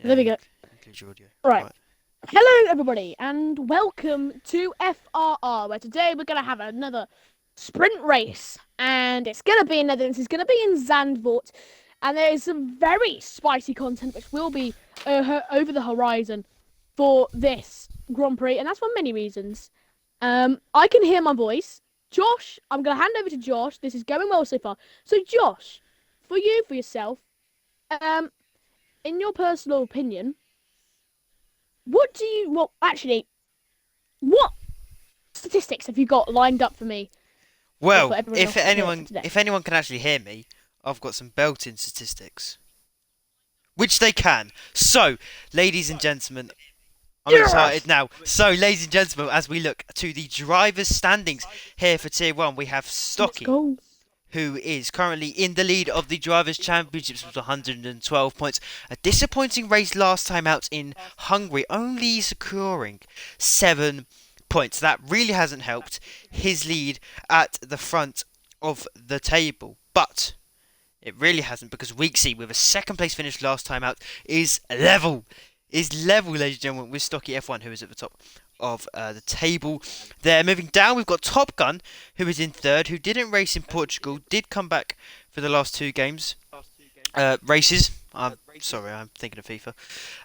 There we Yeah, go. include your audio. Right. Right. Hello, everybody, and welcome to FRR, where today we're going to have another sprint race. And it's going to be in Netherlands, it's going to be in Zandvoort. And there is some very spicy content which will be over the horizon for this Grand Prix. And that's for many reasons. I can hear my voice. Josh, I'm going to hand over to Josh. This is going well so far. So, Josh, for yourself, um, in your personal opinion, actually, what statistics have you got lined up for me or Well, for everyone if else to hear for anyone today? if anyone can actually hear me, I've got some belting statistics, which they can. So, ladies and gentlemen, I'm excited Yes! now. So, ladies and gentlemen, as we look to the drivers' standings here for Tier 1, we have Let's Stocky, go. who is currently in the lead of the Drivers' Championships with 112 points. A disappointing race last time out in Hungary, only securing 7 points. That really hasn't helped his lead at the front of the table. But it really hasn't, because Weeksy, with a second place finish last time out, is level. Is level, ladies and gentlemen, with Stocky F1, who is at the top of the table there. Moving down, we've got Top Gun, who is in third, who didn't race in Portugal, did come back for the last two games. Races. I'm sorry, I'm thinking of FIFA.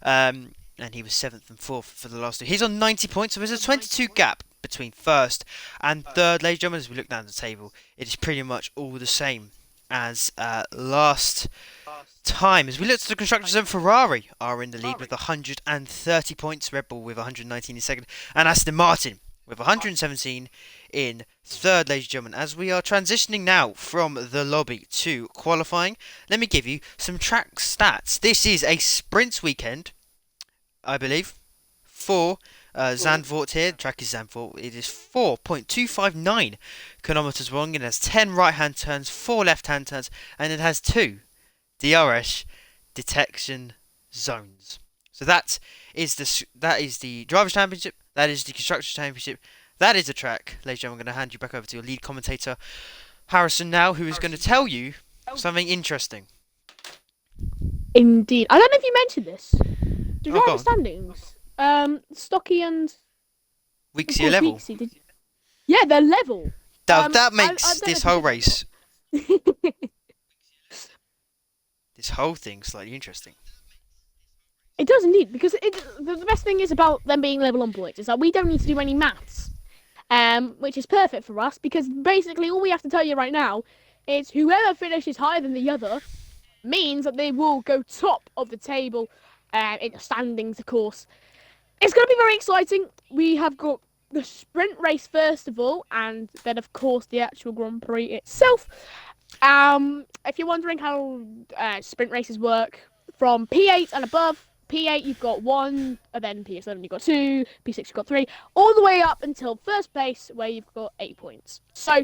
And he was seventh and fourth for the last two. He's on 90 points, so there's a 22 gap between first and third. Ladies and gentlemen, as we look down the table, it is pretty much all the same as last time. As we look to the constructors, and Ferrari are in the lead with 130 points, Red Bull with 119 in second, and Aston Martin with 117 in third, ladies and gentlemen. As we are transitioning now from the lobby to qualifying, let me give you some track stats. This is a sprint weekend, I believe, for Zandvoort here. The track is Zandvoort. It is 4.259 kilometers long. It has 10 right-hand turns, 4 left-hand turns, and it has 2 DRS detection zones. So that is the drivers' championship. That is the constructors' championship. That is the track. Ladies and gentlemen, I'm going to hand you back over to your lead commentator, Harrison, now, who is going to tell you something interesting. Indeed. I don't know if you mentioned this. The Oh, go driver on. standings. Stocky and of Weeksy course level. Weeksy did. Yeah, they're level. That I makes don't know this if you whole said race, that or not. this whole thing, slightly interesting. It does indeed, because the best thing is about them being level on points is that we don't need to do any maths. Which is perfect for us because basically all we have to tell you right now is whoever finishes higher than the other means that they will go top of the table in the standings, of course. It's going to be very exciting. We have got the sprint race first of all, and then, of course, the actual Grand Prix itself. If you're wondering how sprint races work, from P8 and above, P8 you've got one, and then P7 you've got two, P6 you've got three, all the way up until first place where you've got 8 points. So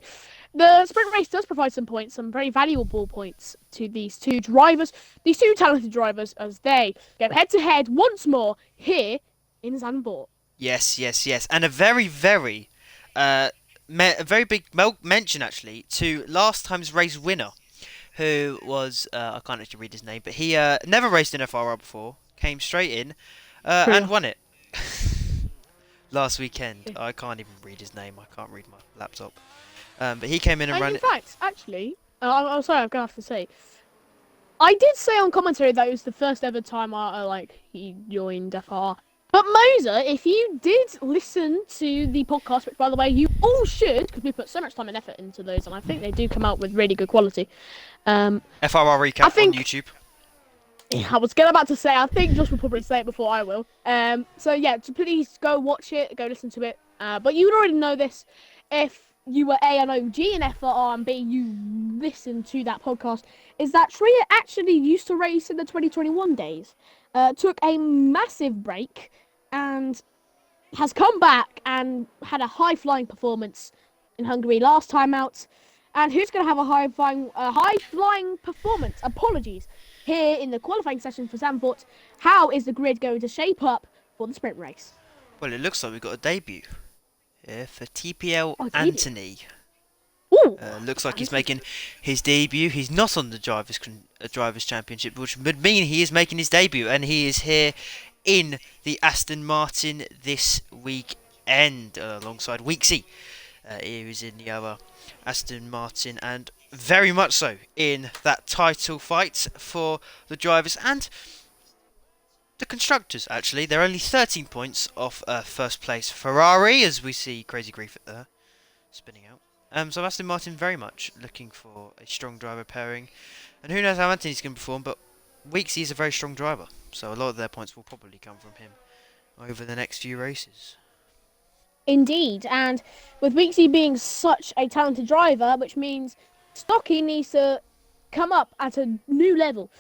the sprint race does provide some points, some very valuable points to these two drivers, these two talented drivers, as they go head to head once more here in Zandvoort. Yes, yes, yes, and a very, very, uh, a very big mention actually to last time's race winner, who was I can't actually read his name, but he never raced in FRR before, came straight in, and True. won it last weekend. I can't even read his name. I can't read my laptop. But he came in and And ran in it. fact, actually, I'm sorry, I'm gonna have to say, I did say on commentary that it was the first ever time he joined FR. But Moser, if you did listen to the podcast, which by the way you all should, because we put so much time and effort into those, and I think they do come out with really good quality. Um, FRR I recap on think YouTube. I was about to say, I think Josh will probably say it before I will. So yeah, so please go watch it, go listen to it. But you would already know this if you were A, an OG in FRR, and B, you listened to that podcast, is that Shreya actually used to race in the 2021 days, took a massive break, and has come back and had a high-flying performance in Hungary last time out. And who's going to have a high-flying performance? Apologies. Here in the qualifying session for Zandvoort, how is the grid going to shape up for the sprint race? Well, it looks like we've got a debut here for TPL Oh, debut. Anthony. Ooh, Looks like he's fancy. making his debut. He's not on the drivers' championship, which would mean he is making his debut, and he is here in the Aston Martin this weekend alongside Weeksy. He was in the other Aston Martin, and very much so in that title fight for the drivers and the constructors. Actually, they're only 13 points off first place Ferrari, as we see Crazy Grief at there spinning out. So Aston Martin very much looking for a strong driver pairing, and who knows how Anthony's going to perform. But Weeksy is a very strong driver, so a lot of their points will probably come from him over the next few races. Indeed, and with Weeksy being such a talented driver, which means Stocky needs to come up at a new level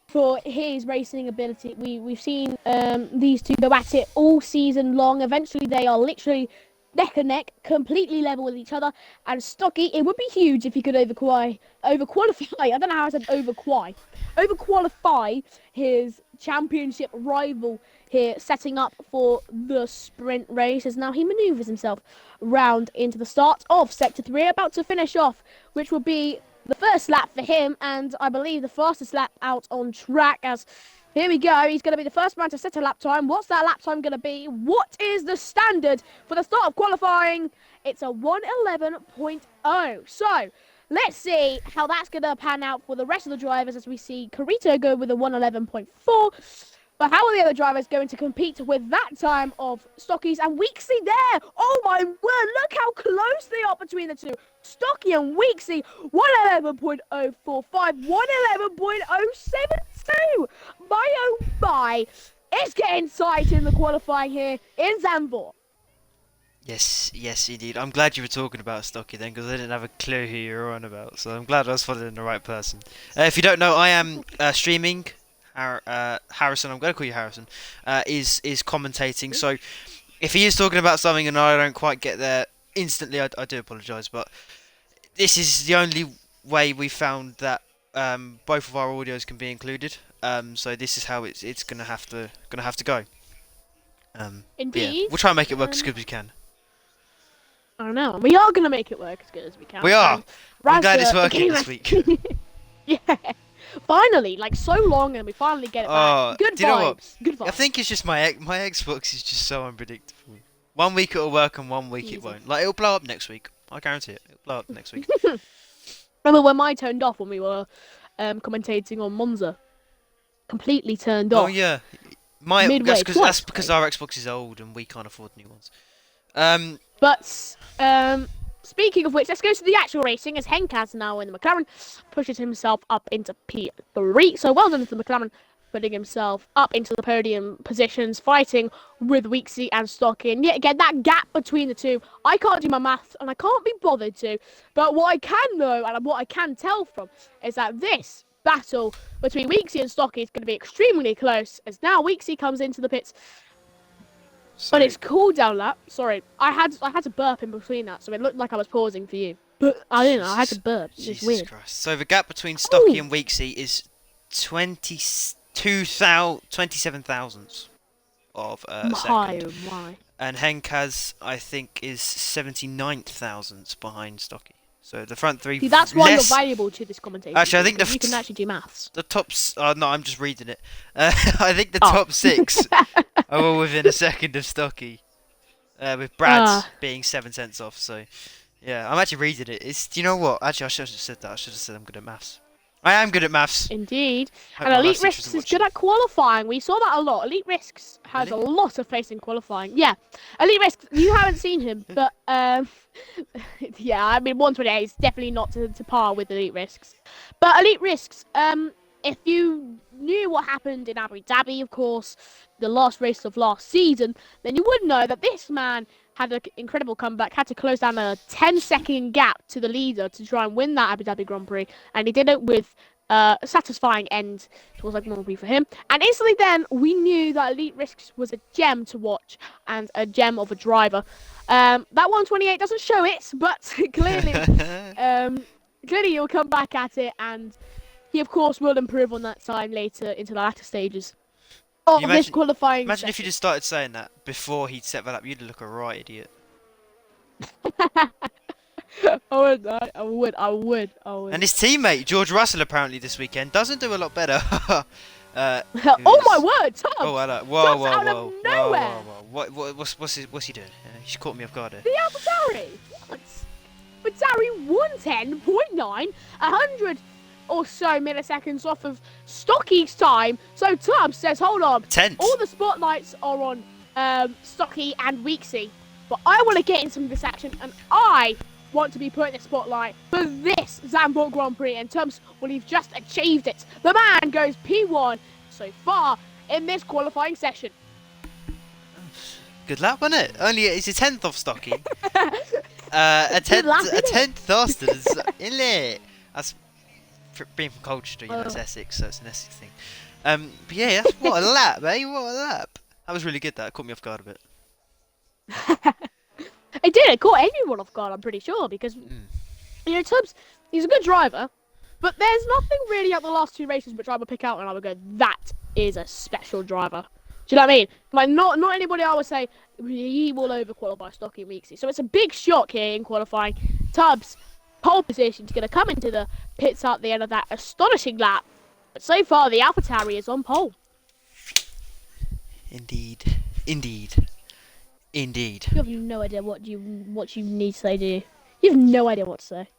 for his racing ability. We've seen these two go at it all season long. Eventually, they are literally neck and neck, completely level with each other. And Stocky, it would be huge if he could overqualify. I don't know how I said overqualify his championship rival here, setting up for the sprint race as now he manoeuvres himself round into the start of Sector 3, about to finish off, which will be the first lap for him, and I believe the fastest lap out on track. As here we go, he's going to be the first man to set a lap time. What's that lap time going to be? What is the standard for the start of qualifying? It's a 1:11.0. So let's see how that's going to pan out for the rest of the drivers, as we see Carito go with a 1:11.4. But how are the other drivers going to compete with that time of Stockies and Weeksy there? Oh my word, look how close they are between the two. Stocky and Weeksy, 1:11.045, 1:11.072. My oh my, it's getting tight in the qualifying here in Zandvoort. Yes, yes, indeed. I'm glad you were talking about Stocky then, because I didn't have a clue who you were on about. So I'm glad I was following the right person. If you don't know, I am streaming. Harrison, I'm going to call you Harrison, is commentating. So if he is talking about something and I don't quite get there instantly, I do apologise. But this is the only way we found that both of our audios can be included. So this is how it's gonna have to go. But yeah, Indeed. we'll try and make it work as good as we can. I don't know. We are going to make it work as good as we can. We are. And I'm glad it's Razda, the working game this week. yeah. Finally, like so long, and we finally get it back. Good Do you know what? vibes. Good vibes. I think it's just my Xbox is just so unpredictable. One week it'll work and one week it Easy. won't. Like it'll blow up next week. I guarantee it. It'll blow up next week. Remember when mine turned off when we were commentating on Monza? Completely turned Oh off. yeah, Midway, that's twice, because right? our Xbox is old and we can't afford new ones. Um, But speaking of which, let's go to the actual racing as Henkaz now in the McLaren pushes himself up into P3. So well done to the McLaren, putting himself up into the podium positions, fighting with Weeksy and Stocky. And yet again, that gap between the two, I can't do my maths and I can't be bothered to. But what I can know and what I can tell from is that this battle between Weeksy and Stocky is going to be extremely close, as now Weeksy comes into the pits so on its cool down lap. Sorry, I had to burp in between that, so it looked like I was pausing for you. But I didn't know, I had to burp. It's Jesus weird. Christ. So the gap between Stocky Ooh. and Weeksy is 27 thousandths of a My, second. oh my. And Henkaz, I think, is 79 thousandths behind Stocky. So the front three. See, that's why less... you're valuable to this commentation. Actually, I think because you can actually do maths. the tops. No, I'm just reading it. I think the Oh. top six are all within a second of Stocky, with Brad's being 7 cents off. So yeah, I'm actually reading it. Do you know what? Actually, I should have said that. I should have said I'm good at maths. I am good at maths. Indeed. Hope And my Elite maths teacher Risks isn't is good watching. at qualifying. We saw that a lot. Elite Risks has Really? a lot of face in qualifying. Yeah. Elite Risks, you haven't seen him, but yeah, I mean 128 is definitely not to par with Elite Risks. But Elite Risks, if you knew what happened in Abu Dhabi, of course, the last race of last season, then you would know that this man had an incredible comeback, had to close down a 10-second gap to the leader to try and win that Abu Dhabi Grand Prix, and he did it with a satisfying end towards like Grand Prix for him. And instantly then, we knew that Elite Risks was a gem to watch and a gem of a driver. That 128 doesn't show it, but clearly he'll come back at it, and he of course will improve on that time later into the latter stages of this qualifying Imagine if you session. just started saying that before he'd set that up. You'd look a right idiot. And his teammate George Russell apparently this weekend doesn't do a lot better. Oh my Who's word, Oh, Tubbs! hello. Whoa, Tubbs whoa, out of whoa, whoa, nowhere! whoa, whoa. What's he doing? He's caught me off guard here. The AlphaTauri! What? AlphaTauri 110.9, 100 or so milliseconds off of Stocky's time. So Tubbs says, hold on, Tenth. all the spotlights are on Stocky and Weeksy, but I want to get in some of this action, and I want to be put in the spotlight for this Zandvoort Grand Prix. And Tubbs, well, he's just achieved it. The man goes P1 so far in this qualifying session. Good luck, wasn't it? Only it's a 10th off Stocky. A tenth faster than isn't it? That's being from Colchester, it's Essex, so it's an Essex thing. But yeah, what a lap, eh? What a lap! That was really good. That caught me off guard a bit. It did. It caught everyone off guard, I'm pretty sure, because Tubbs, he's a good driver, but there's nothing really at the last two races which I would pick out and I would go, that is a special driver. Do you know what I mean? Like, not anybody I would say he will overqualify Stocky and Weeksy. So it's a big shock here in qualifying. Tubbs, pole position, is going to come into the pits at the end of that astonishing lap. But so far, the AlphaTauri is on pole. Indeed. You have no idea what you need to say, do you? You have no idea what to say.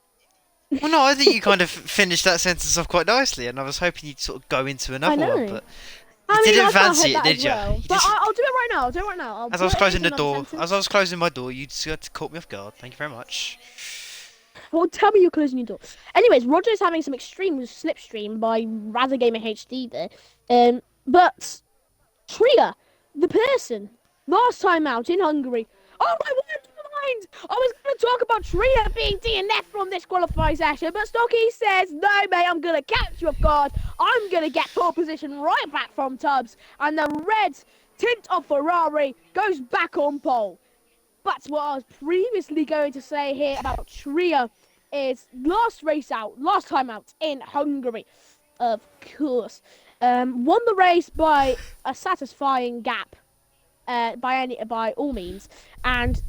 Well, no, I think you kind of finished that sentence off quite nicely, and I was hoping you'd sort of go into another one, but you didn't fancy it, did you? But I'll do it right now. As I was closing my door, you just caught me off guard. Thank you very much. Well, tell me you're closing your door. Anyways, Roger's having some extreme slipstream by Razagamer HD there. But Tria, the person, last time out in Hungary. Oh my word, never mind! I was going to talk about Tria being DNF from this qualifying session, but Stocky says, no, mate, I'm going to catch you off guard. I'm going to get pole position right back from Tubbs, and the red tint of Ferrari goes back on pole. But what I was previously going to say here about Tria is last time out in Hungary, of course, won the race by a satisfying gap, by all means, and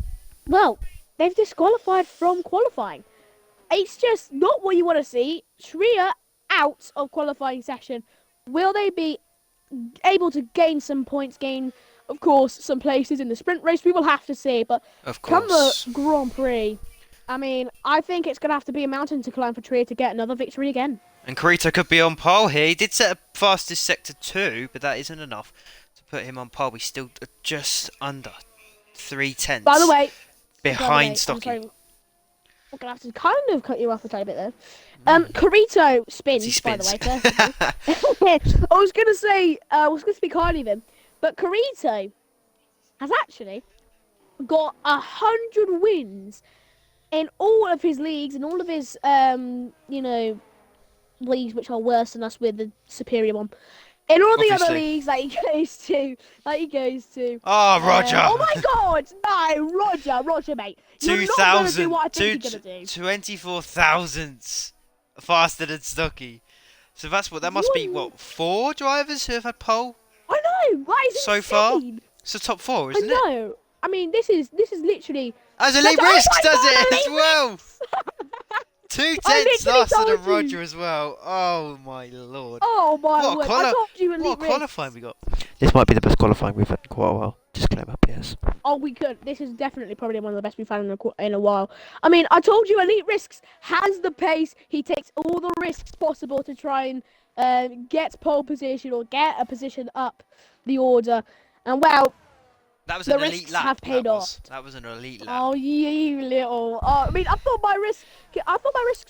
well, they've disqualified from qualifying. It's just not what you want to see. Tria out of qualifying session. Will they be able to gain some points? Gain, of course, some places in the sprint race. We will have to see. But come the Grand Prix, I mean, I think it's going to have to be a mountain to climb for Tria to get another victory again. And Carito could be on pole here. He did set a fastest sector 2, but that isn't enough to put him on pole. He's still just under 3/10. By the way, behind Stocky. I'm going to have to kind of cut you off a tiny bit there. Carito spins, by the way. I was going to speak highly of him, but Carito has actually got 100 wins in all of his leagues and all of his, leagues which are worse than us with the superior one. In all the other leagues that he goes to. Oh, Roger! Oh my God! No, Roger, mate. You're not going to do what I think you're going to do. 24,000 faster than Stocky. So that must be what, 4 drivers who have had pole? I know. That is so insane. far. It's the top 4, isn't it? I know. I mean, this is literally. As Elite Risks does it as well. 2 tenths faster than Roger as well. Oh my lord. Oh my word. I told you Elite What Risks. qualifying we got? This might be the best qualifying we've had in quite a while. Disclaimer, yes. Oh, we could. This is definitely probably one of the best we've had in a while. I mean, I told you Elite Risks has the pace. He takes all the risks possible to try and get pole position or get a position up the order. And well, that was the an risks elite lap. have paid off. That was an elite lap. Oh, you little. I mean, I thought my risks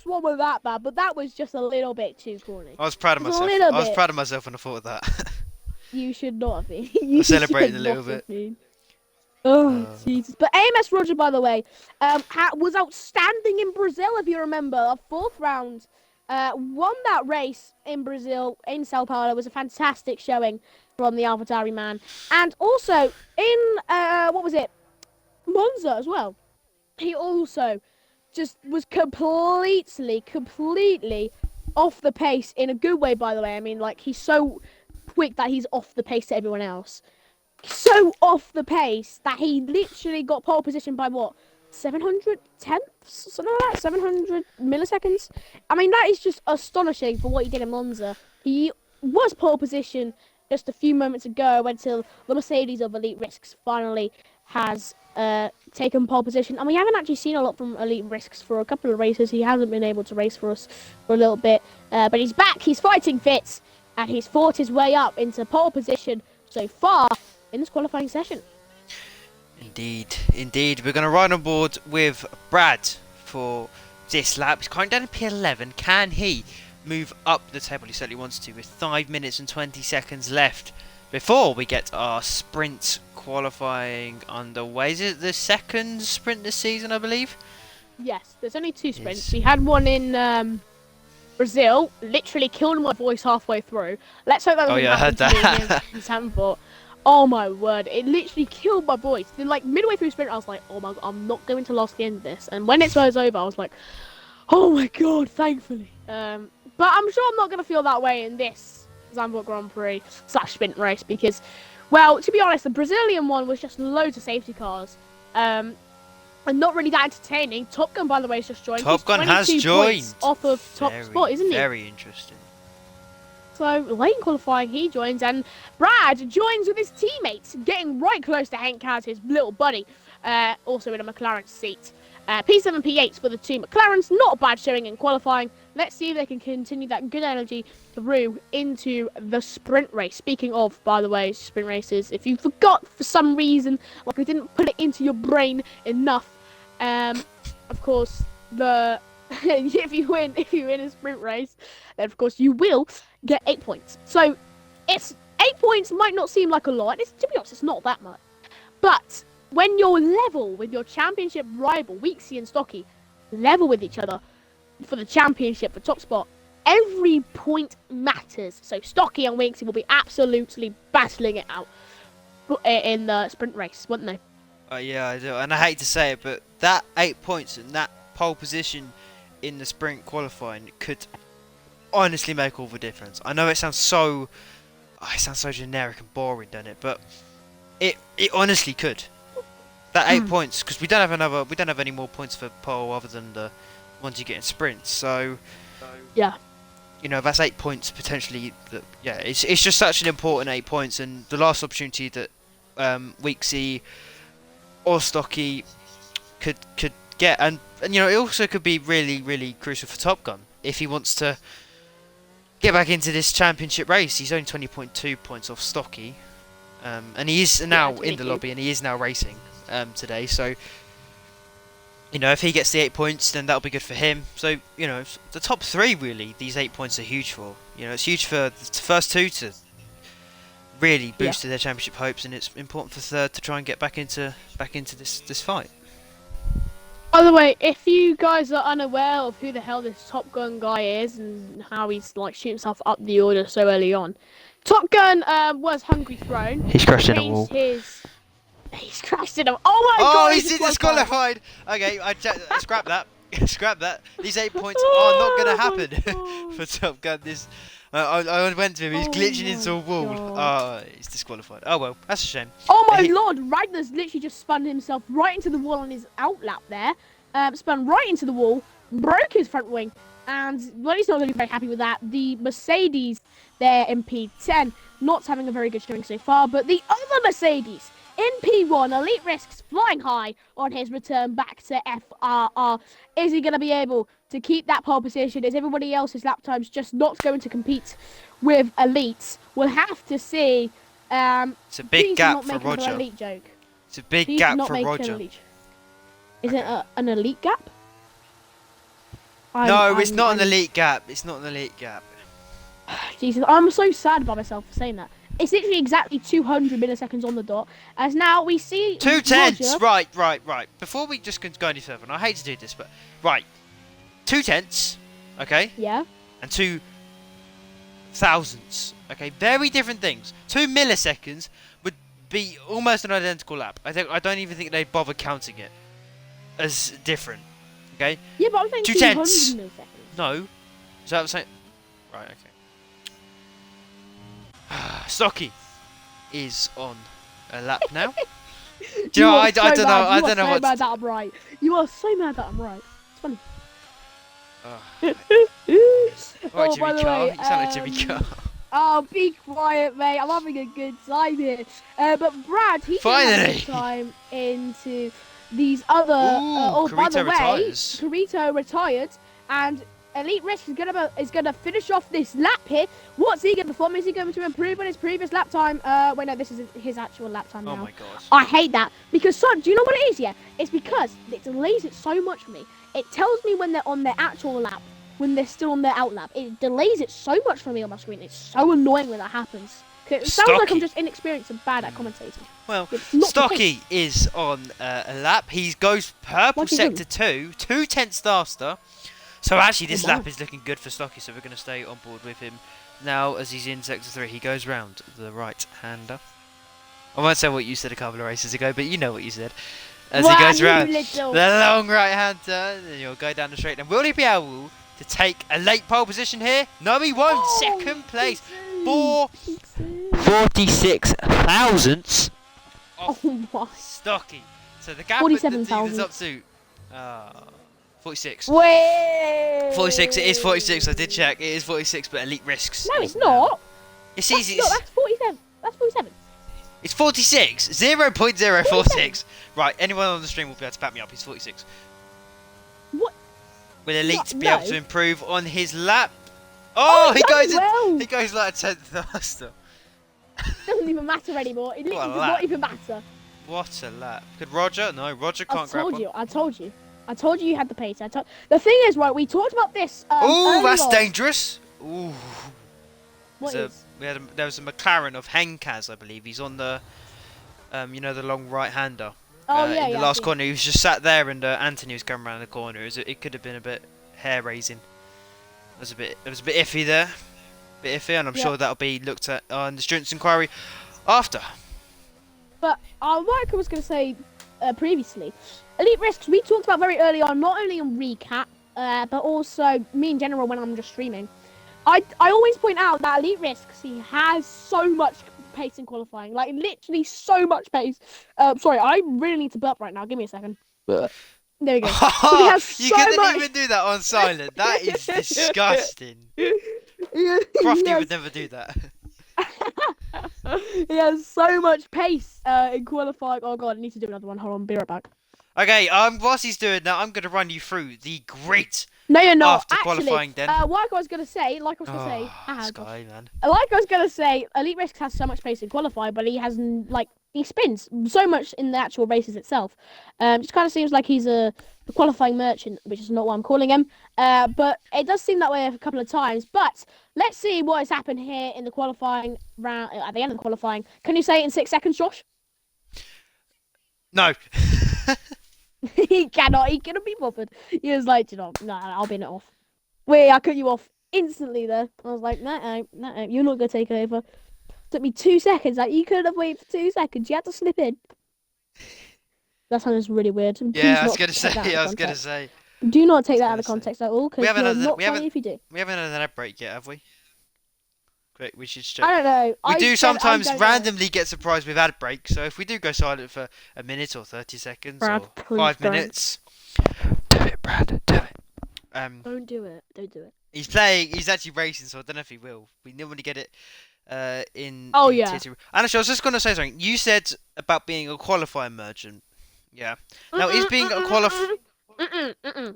weren't that bad, but that was just a little bit too corny. I was proud of myself. I was proud of myself when I thought of that. You should not have been. I celebrated a little bit. Oh, Jesus. But AMS Roger, by the way, was outstanding in Brazil, if you remember. A 4th round. Won that race in Brazil, in Sao Paulo. It was a fantastic showing from the AlphaTauri man. And also, in, Monza as well. He also just was completely off the pace in a good way, by the way. I mean, like, he's so quick that he's off the pace to everyone else. So off the pace that he literally got pole position by 2 700 tenths, something like that, 700 milliseconds. I mean, that is just astonishing for what he did in Monza. He was pole position just a few moments ago until the Mercedes of Elite Risks finally has taken pole position. And we haven't actually seen a lot from Elite Risks for a couple of races. He hasn't been able to race for us for a little bit. But he's back, he's fighting fit, and he's fought his way up into pole position so far in this qualifying session. Indeed, indeed. We're going to ride on board with Brad for this lap. He's currently down in P11. Can he move up the table? He certainly wants to, with 5 minutes and 20 seconds left before we get our sprint qualifying underway. Is it the second sprint this season, I believe? Yes, there's only 2 sprints. Yes. We had one in Brazil, literally killed my voice halfway through. Let's hope that doesn't happen to me in Sanford. Oh my word, it literally killed my voice. Then, like, midway through sprint, I was like, oh my god, I'm not going to last the end of this. And when it was over, I was like, oh my god, thankfully. But I'm sure I'm not going to feel that way in this Zandvoort Grand Prix / sprint race because, well, to be honest, the Brazilian one was just loads of safety cars. And not really that entertaining. Top Gun, by the way, has just joined. Top Gun has joined. Off of top spot, isn't he? Very interesting. So, late in qualifying, he joins, and Brad joins with his teammates, getting right close to Henk Kaz, his little buddy, also in a McLaren seat. P7, P8 for the two McLarens, not a bad showing in qualifying. Let's see if they can continue that good energy through into the sprint race. Speaking of, by the way, sprint races, if you forgot for some reason, like I didn't put it into your brain enough, of course, if you win a sprint race, then of course you will get 8 points. So it's 8 points might not seem like a lot. To be honest, it's not that much. But when you're level with your championship rival, Weeksy and Stocky, level with each other for the championship, for top spot, every point matters. So Stocky and Weeksy will be absolutely battling it out in the sprint race, won't they? Yeah, I do. And I hate to say it, but that 8 points and that pole position in the sprint qualifying could honestly make all the difference. I know it sounds so generic and boring, doesn't it? But it honestly could. That 8 points, because we don't have any more points for pole other than the ones you get in sprints. So yeah, you know, that's 8 points potentially. It's just such an important 8 points, and the last opportunity that Weeksy or Stocky could get, and you know, it also could be really, really crucial for Top Gun if he wants to get back into this championship race. He's only 20.2 points off Stocky, and he is now in the lobby, and he is now racing today. So you know, if he gets the 8 points, then that'll be good for him. So you know, the top 3 really, these 8 points are huge for. You know, it's huge for the first 2 to really boost their championship hopes, and it's important for third to try and get back into this fight. By the way, if you guys are unaware of who the hell this Top Gun guy is and how he's like shooting himself up the order so early on, Top Gun was Hungry Throne. He's crashed in a wall. He's crashed in a. Oh my god! He's disqualified. Okay, scrap that. Scrap that. These 8 points are not going to happen for Top Gun. I went to him. He's glitching into a wall. Oh, he's disqualified. Oh well, that's a shame. Oh my lord! Ragnar's literally just spun himself right into the wall on his outlap there. Spun right into the wall, broke his front wing, and well, he's not going to be very happy with that. The Mercedes there in P10 not having a very good showing so far, but the other Mercedes in P1, Elite Risks flying high on his return back to FRR. Is he going to be able to keep that pole position? Is everybody else's lap times just not going to compete with Elites? We'll have to see. It's a big gap for Roger. Elite joke. It's a big gap for Roger. Is it an Elite gap? No, it's not an Elite gap. It's not an Elite gap. Jesus, I'm so sad by myself for saying that. It's literally exactly 200 milliseconds on the dot. As now we see 2 tenths. Right. Before we just go any further, and I hate to do this, but right, 2 tenths, okay? Yeah. And 2 thousandths, okay? Very different things. 2 milliseconds would be almost an identical lap. I don't even think they'd bother counting it as different, okay? Yeah, but I'm saying 2 200 tenths. milliseconds. No, is that the same? Right, okay. Stocky is on a lap now. Do you know? You are I so don't know. mad. I You are don't know so what. mad that I'm right. You are so mad that I'm right. It's funny. Oh, all right, Oh, Jimmy by the Carr. way, You sound like Jimmy Carr. oh, be quiet, mate. I'm having a good time here. But Brad, he didn't have a good Finally. time into these other. Ooh, Oh, by the Carito way, retires. Carito retired, and Elite Risk is gonna finish off this lap here. What's he gonna perform? Is he going to improve on his previous lap time? Wait, no, this is his actual lap time Oh now. my god. I hate that because do you know what it is? Yeah, it's because it delays it so much for me. It tells me when they're on their actual lap, when they're still on their out lap. It delays it so much for me on my screen. It's so annoying when that happens. It sounds like I'm Stocky. just inexperienced and bad at commentating. Well, It's not the case. Stocky is on a lap. He goes purple Like he's sector 2, 2/10 faster. So actually, this Oh, wow. lap is looking good for Stocky. So we're going to stay on board with him now as he's in sector 3. He goes round the right-hander. I won't say what you said a couple of races ago, but you know what you said. As he goes round Little. the long right-hander, then you'll go down the straight. And will he be able to take a late pole position here? No, he won't. Oh, Second place. Pixie. 46 thousandths Oh my. Stocky. So the gap 47,000. is up to 46. Way. 46, it is 46, I did check. It is 46, but Elite Risks. No, it's not. It's That's, easy. no, that's 47. That's 47. It's 46. 0.046. Right, anyone on the stream will be able to back me up. He's 46. What? Will Elite No, be able no. to improve on his lap? Oh, he does goes well. he goes like a tenth faster. Doesn't even matter anymore. It literally What a does lap. not even matter. What a lap. Could Roger? No, Roger I can't grab told one. you. I told you. I told you had the pace. The thing is, right? We talked about this. Ooh, early that's on. dangerous. Ooh. What There's is? there was a McLaren of Henkaz, I believe. He's on the, you know, the long right-hander. Oh In yeah, the yeah. last corner, he was just sat there, and Anthony was coming around the corner. It could have been a bit hair-raising. It was a bit iffy there, and I'm Yeah. sure that'll be looked at in the students' inquiry after. But what I was going to say previously, Elite Risks, we talked about very early on, not only on recap, but also me in general when I'm just streaming. I always point out that Elite Risks, he has so much pace in qualifying, like literally so much pace. Sorry, I really need to burp right now. Give me a second. There we go. He has You so couldn't much... even do that on silent. That is disgusting. Yeah, Crofty he would never do that. he has so much pace in qualifying. Oh god, I need to do another one. Hold on, be right back. Okay, whilst he's doing that, I'm going to run you through the great No, you're not. after Actually, qualifying then. what I was gonna say, like I Sky, man. was gonna say, Elite Risks has so much pace in qualify, but he has he spins so much in the actual races itself. Just kind of seems like he's a qualifying merchant, which is not what I'm calling him. But it does seem that way a couple of times. But let's see what has happened here in the qualifying round. At the end of the qualifying, can you say it in 6 seconds, Josh? No. He cannot. He cannot be bothered. He was like, you know, nah, I'll bin it off. Wait, I cut you off instantly there. I was like, nah, you're not gonna take over. Took me 2 seconds. Like, you couldn't have waited for 2 seconds. You had to slip in. That sounds really weird. Yeah, I was gonna say. Do not take that out of context at all, because We you're haven't not funny if you do. We haven't had an ad break yet, have we? Great, we should check. I don't know. We do sometimes I don't know. randomly get surprised with ad breaks, so if we do go silent for a minute or 30 seconds Brad, or please 5 don't. minutes, do it, Brad, do it. Don't do it. Don't do it. He's actually racing, so I don't know if he will. We normally get it in. Oh, in yeah. Tier 2. And actually, I was just going to say something. You said about being a qualifying merchant. Yeah. Now, is being a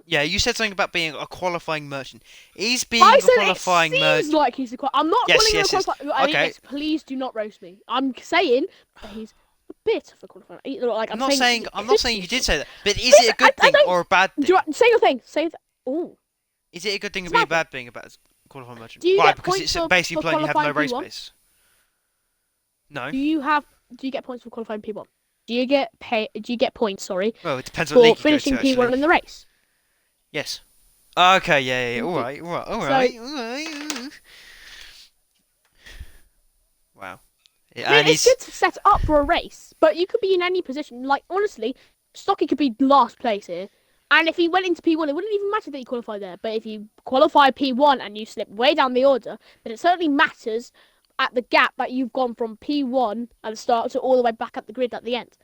Yeah, you said something about being a qualifying merchant. Is being I a said qualifying it merchant? seems like he's a I'm not Yes, calling yes, him yes. a qualifying. Okay. Please do not roast me. I'm saying that he's a bit of a qualifying. Like, I'm not saying you did say that, but is Listen, it a good I thing don't- or a bad thing? Say your thing. Say that. Oh. Is it a good thing or It's be a nothing. bad thing about qualifying merchant? Do you Why? get Because points it's for basically implying you have no qualifying race P1? pace. No. Do you get points for qualifying P1? Do you get points? Sorry, Well, it depends on for league you go finishing to, P1 actually. in the race. Yes. Okay, yeah. All right. Wow. Yeah, I and mean, it's he's good to set up for a race, but you could be in any position. Like, honestly, Stocky could be last place here. And if he went into P1, it wouldn't even matter that he qualified there. But if you qualify P1 and you slip way down the order, then it certainly matters at the gap that you've gone from P1 at the start to all the way back up the grid at the end.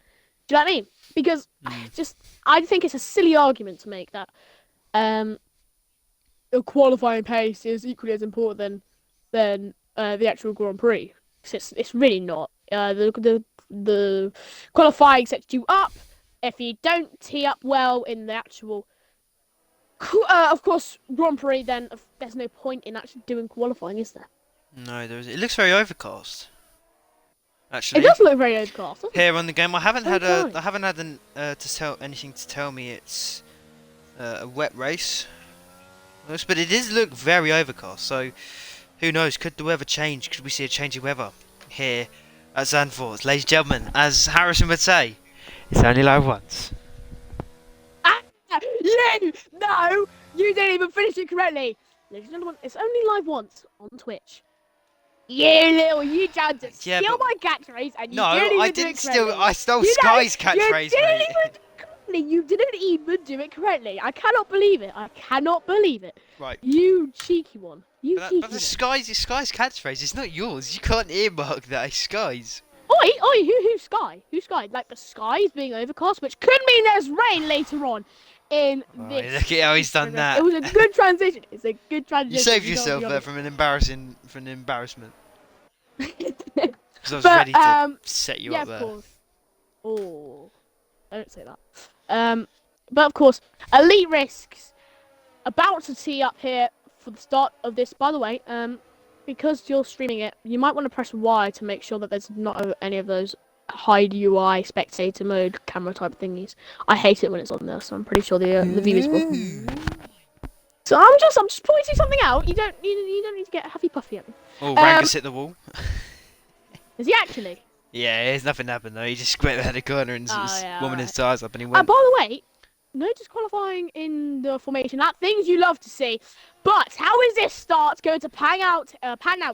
Do you know what I mean? Because Mm. I think it's a silly argument to make that um, a qualifying pace is equally as important than the actual Grand Prix. It's really not. The qualifying sets you up. If you don't tee up well in the actual, of course, Grand Prix, then there's no point in actually doing qualifying, is there? No, there is. It looks very overcast. It Actually, does look very overcast, doesn't it? here on the game, I haven't had Okay. I haven't had to tell anything to tell me it's a wet race. But it does look very overcast. So who knows? Could the weather change? Could we see a change in weather here at Zandvoort, ladies and gentlemen? As Harrison would say, it's only live once. Ah, you no, you didn't even finish it correctly. Ladies and gentlemen, it's only live once on Twitch. You tried to Yeah, steal but my catchphrase and you no, didn't I even do didn't it steal. correctly. I stole You know, Sky's you catchphrase, didn't mate. even do it correctly. You didn't even do it correctly. I cannot believe it. I cannot believe it. Right. You cheeky one. You But cheeky the one. Sky's catchphrase. It's not yours. You can't earmark that. It's Sky's. Oi, who's Sky? Who's Sky? Like the sky is being overcast, which could mean there's rain later on in Oh, this. look at how he's done It that. was a good transition. It's a good You transition. saved You can't yourself be there honest. from an embarrassment. Because I was But ready to set you yeah, up of there. course. Oh, don't say that. But of course, Elite Risks about to tee up here for the start of this. By the way, because you're streaming it, you might want to press Y to make sure that there's not any of those hide UI spectator mode camera type thingies. I hate it when it's on there, so I'm pretty sure the viewers will. So I'm just pointing something out. You don't need to get huffy puffy at me. Oh, Rangus hit the wall. Is he actually? Yeah, there's nothing happened though. He just squinted at the corner and Oh yeah, warming his alright. tires up, and he went. By the way, no disqualifying in the formation. That things you love to see. But how is this start going to pan out?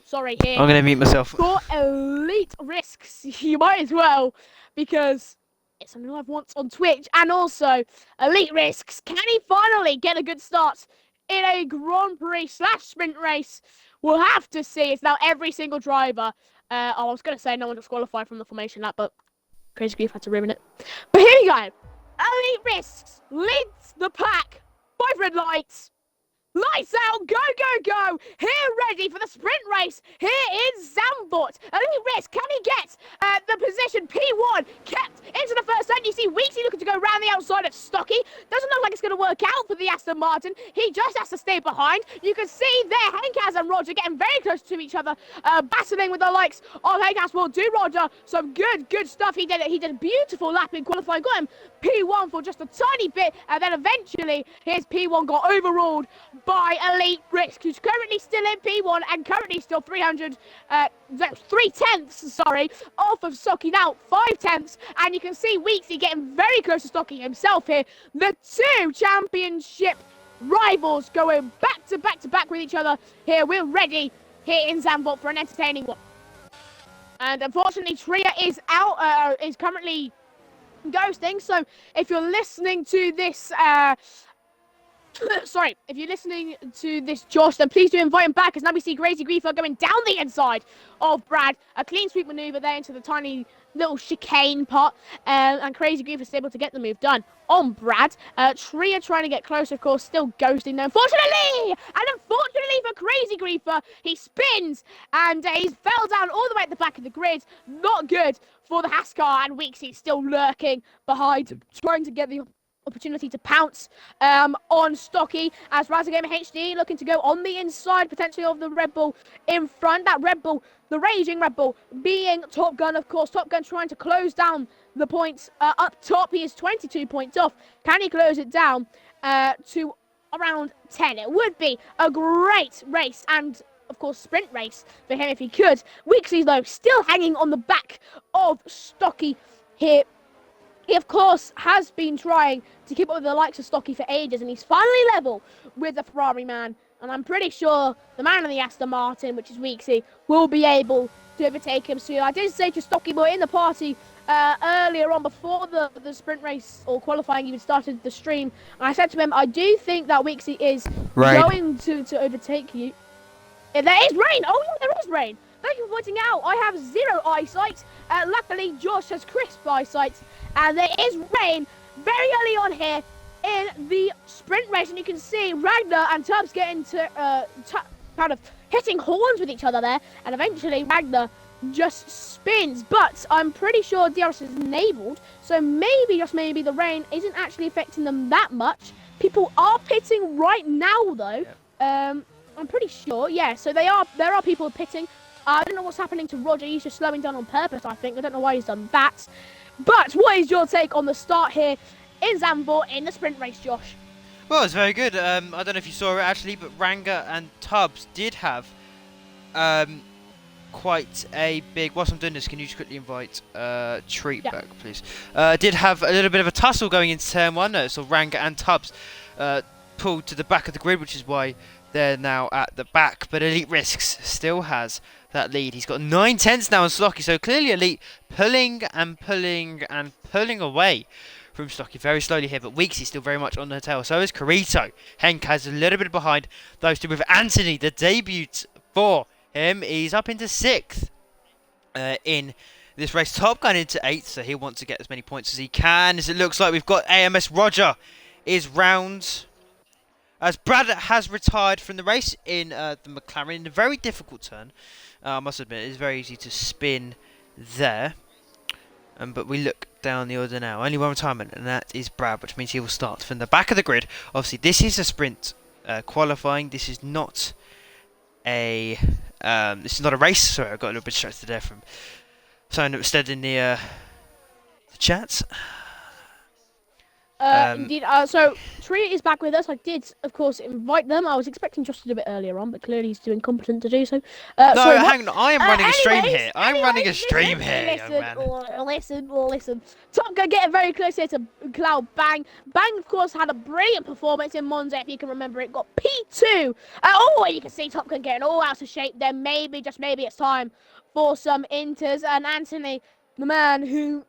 Sorry, here I'm gonna mute myself. for Elite Risks. You might as well, because it's only live once on Twitch, and also Elite Risks. Can he finally get a good start in a Grand Prix / sprint race? We'll have to see. It's now every single driver. I was gonna say no one disqualified from the formation lap, but Crazy Grief had to ruin it. But here we go. Elite Risks leads the pack. 5 red lights. Lights out, go, go, go! Here, ready for the sprint race. Here is Zandvoort. Elite Risk, can he get the position? P1 kept into the first turn. You see Weeksy looking to go around the outside of Stocky. Doesn't look like it's going to work out for the Aston Martin. He just has to stay behind. You can see there Henkaz and Roger getting very close to each other, battling with the likes of Henkaz. Will do Roger some good stuff. He did it. He did a beautiful lap in qualifying. Got him P1 for just a tiny bit, and then eventually his P1 got overruled by Elite Risk, who's currently still in P1 and currently still 3/10, sorry, off of Stocky now, 5/10, and you can see Weeksy getting very close to Stocky himself here. The two championship rivals going back to back with each other here. We're ready here in Zandvoort for an entertaining one. And unfortunately, Tria is out, is currently ghosting. So if you're listening to this, sorry, if you're listening to this, Josh, then please do invite him back, as now we see Crazy Griefer going down the inside of Brad. A clean sweep maneuver there into the tiny little chicane part, and Crazy Griefer is able to get the move done on Brad. Tria trying to get close, of course, still ghosting there, unfortunately! And unfortunately for Crazy Griefer, he spins, and he fell down all the way at the back of the grid. Not good for the Haskar, and Weeksy still lurking behind, trying to get the opportunity to pounce on Stocky, as Razagamer HD looking to go on the inside potentially of the Red Bull in front. That Red Bull, the raging Red Bull, being Top Gun, of course. Top Gun trying to close down the points up top. He is 22 points off. Can he close it down to around 10? It would be a great race, and of course sprint race for him if he could. Weeksley though still hanging on the back of Stocky here. He, of course, has been trying to keep up with the likes of Stocky for ages, and he's finally level with the Ferrari man. And I'm pretty sure the man in the Aston Martin, which is Weeksy, will be able to overtake him soon. I did say to Stocky boy in the party earlier on, before the sprint race or qualifying even started the stream, and I said to him, I do think that Weeksy is going to overtake you. There is rain! Oh, yeah, there is rain! thank you for pointing out. I have zero eyesight. Luckily, Josh has crisp eyesight. And there is rain very early on here in the sprint race. And you can see Ragnar and Tubbs getting to kind of hitting horns with each other there. And eventually, Ragnar just spins. But I'm pretty sure DRS is enabled. So maybe, just maybe, the rain isn't actually affecting them that much. People are pitting right now, though. I'm pretty sure. Yeah, so there are people pitting. I don't know what's happening to Roger. He's just slowing down on purpose, I think. I don't know why he's done that. But what is your take on the start here in Zandvoort in the sprint race, Josh? Well, it's very good. I don't know if you saw it actually, but Ranga and Tubbs did have quite a big... Whilst I'm doing this, can you just quickly invite Treat back, please? Did have a little bit of a tussle going into turn 1. So Ranga and Tubbs pulled to the back of the grid, which is why they're now at the back. But Elite Risks still has that lead. He's got 9 tenths now on Slocky, so clearly Elite pulling and pulling and pulling away from Stocky very slowly here, but Weeksy still very much on the tail. So is Carito. Henk has a little bit behind those two with Anthony, the debut for him. He's up into 6th in this race. Top Gun into 8th, so he'll want to get as many points as he can. As it looks like we've got AMS Roger is round, as Brad has retired from the race in the McLaren in a very difficult turn. I must admit, it's very easy to spin there. But we look down the order now. Only one retirement, and that is Brad, which means he will start from the back of the grid. Obviously, this is a sprint qualifying. This is not a race. Sorry, I got a little bit distracted there from something that was said in the chat. Indeed. So Tree is back with us. I did, of course, invite them. I was expecting Josh to do it earlier on, but clearly he's too incompetent to do so. No, sorry, hang on. I am running a stream anyways, here. I'm running a stream here, young man. Listen. Top Gun getting very close here to Cloud Bang. Bang, of course, had a brilliant performance in Monza, if you can remember it. Got P2. You can see Top Gun getting all out of shape. Then maybe, just maybe, it's time for some inters. And Anthony, the man who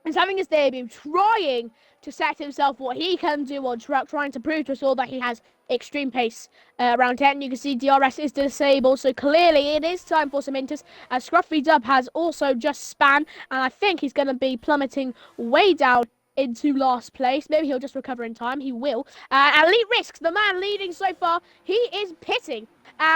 is having his debut, trying to set himself what he can do on track, trying to prove to us all that he has extreme pace around 10. You can see DRS is disabled, so clearly it is time for some inters, as Scruffy Dub has also just span, and I think he's going to be plummeting way down into last place. Maybe he'll just recover in time. He will. Elite Risks, the man leading so far, he is pitting.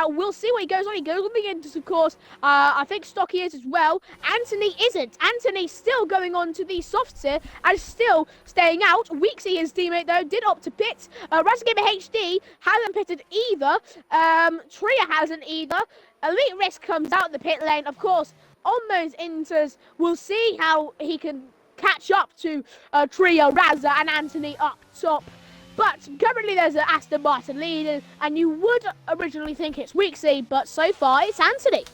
We'll see what he goes on. He goes on the inters, of course. I think Stocky is as well. Anthony isn't. Anthony still going on to the softs here and still staying out. Weeksy, his teammate, though, did opt to pit. Rasgamer HD hasn't pitted either. Tria hasn't either. Elite Risk comes out the pit lane, of course. On those inters, we'll see how he can catch up to Tria, Razza, and Anthony up top. But currently there's an Aston Martin leading, and you would originally think it's Weeksy, but so far it's Anthony.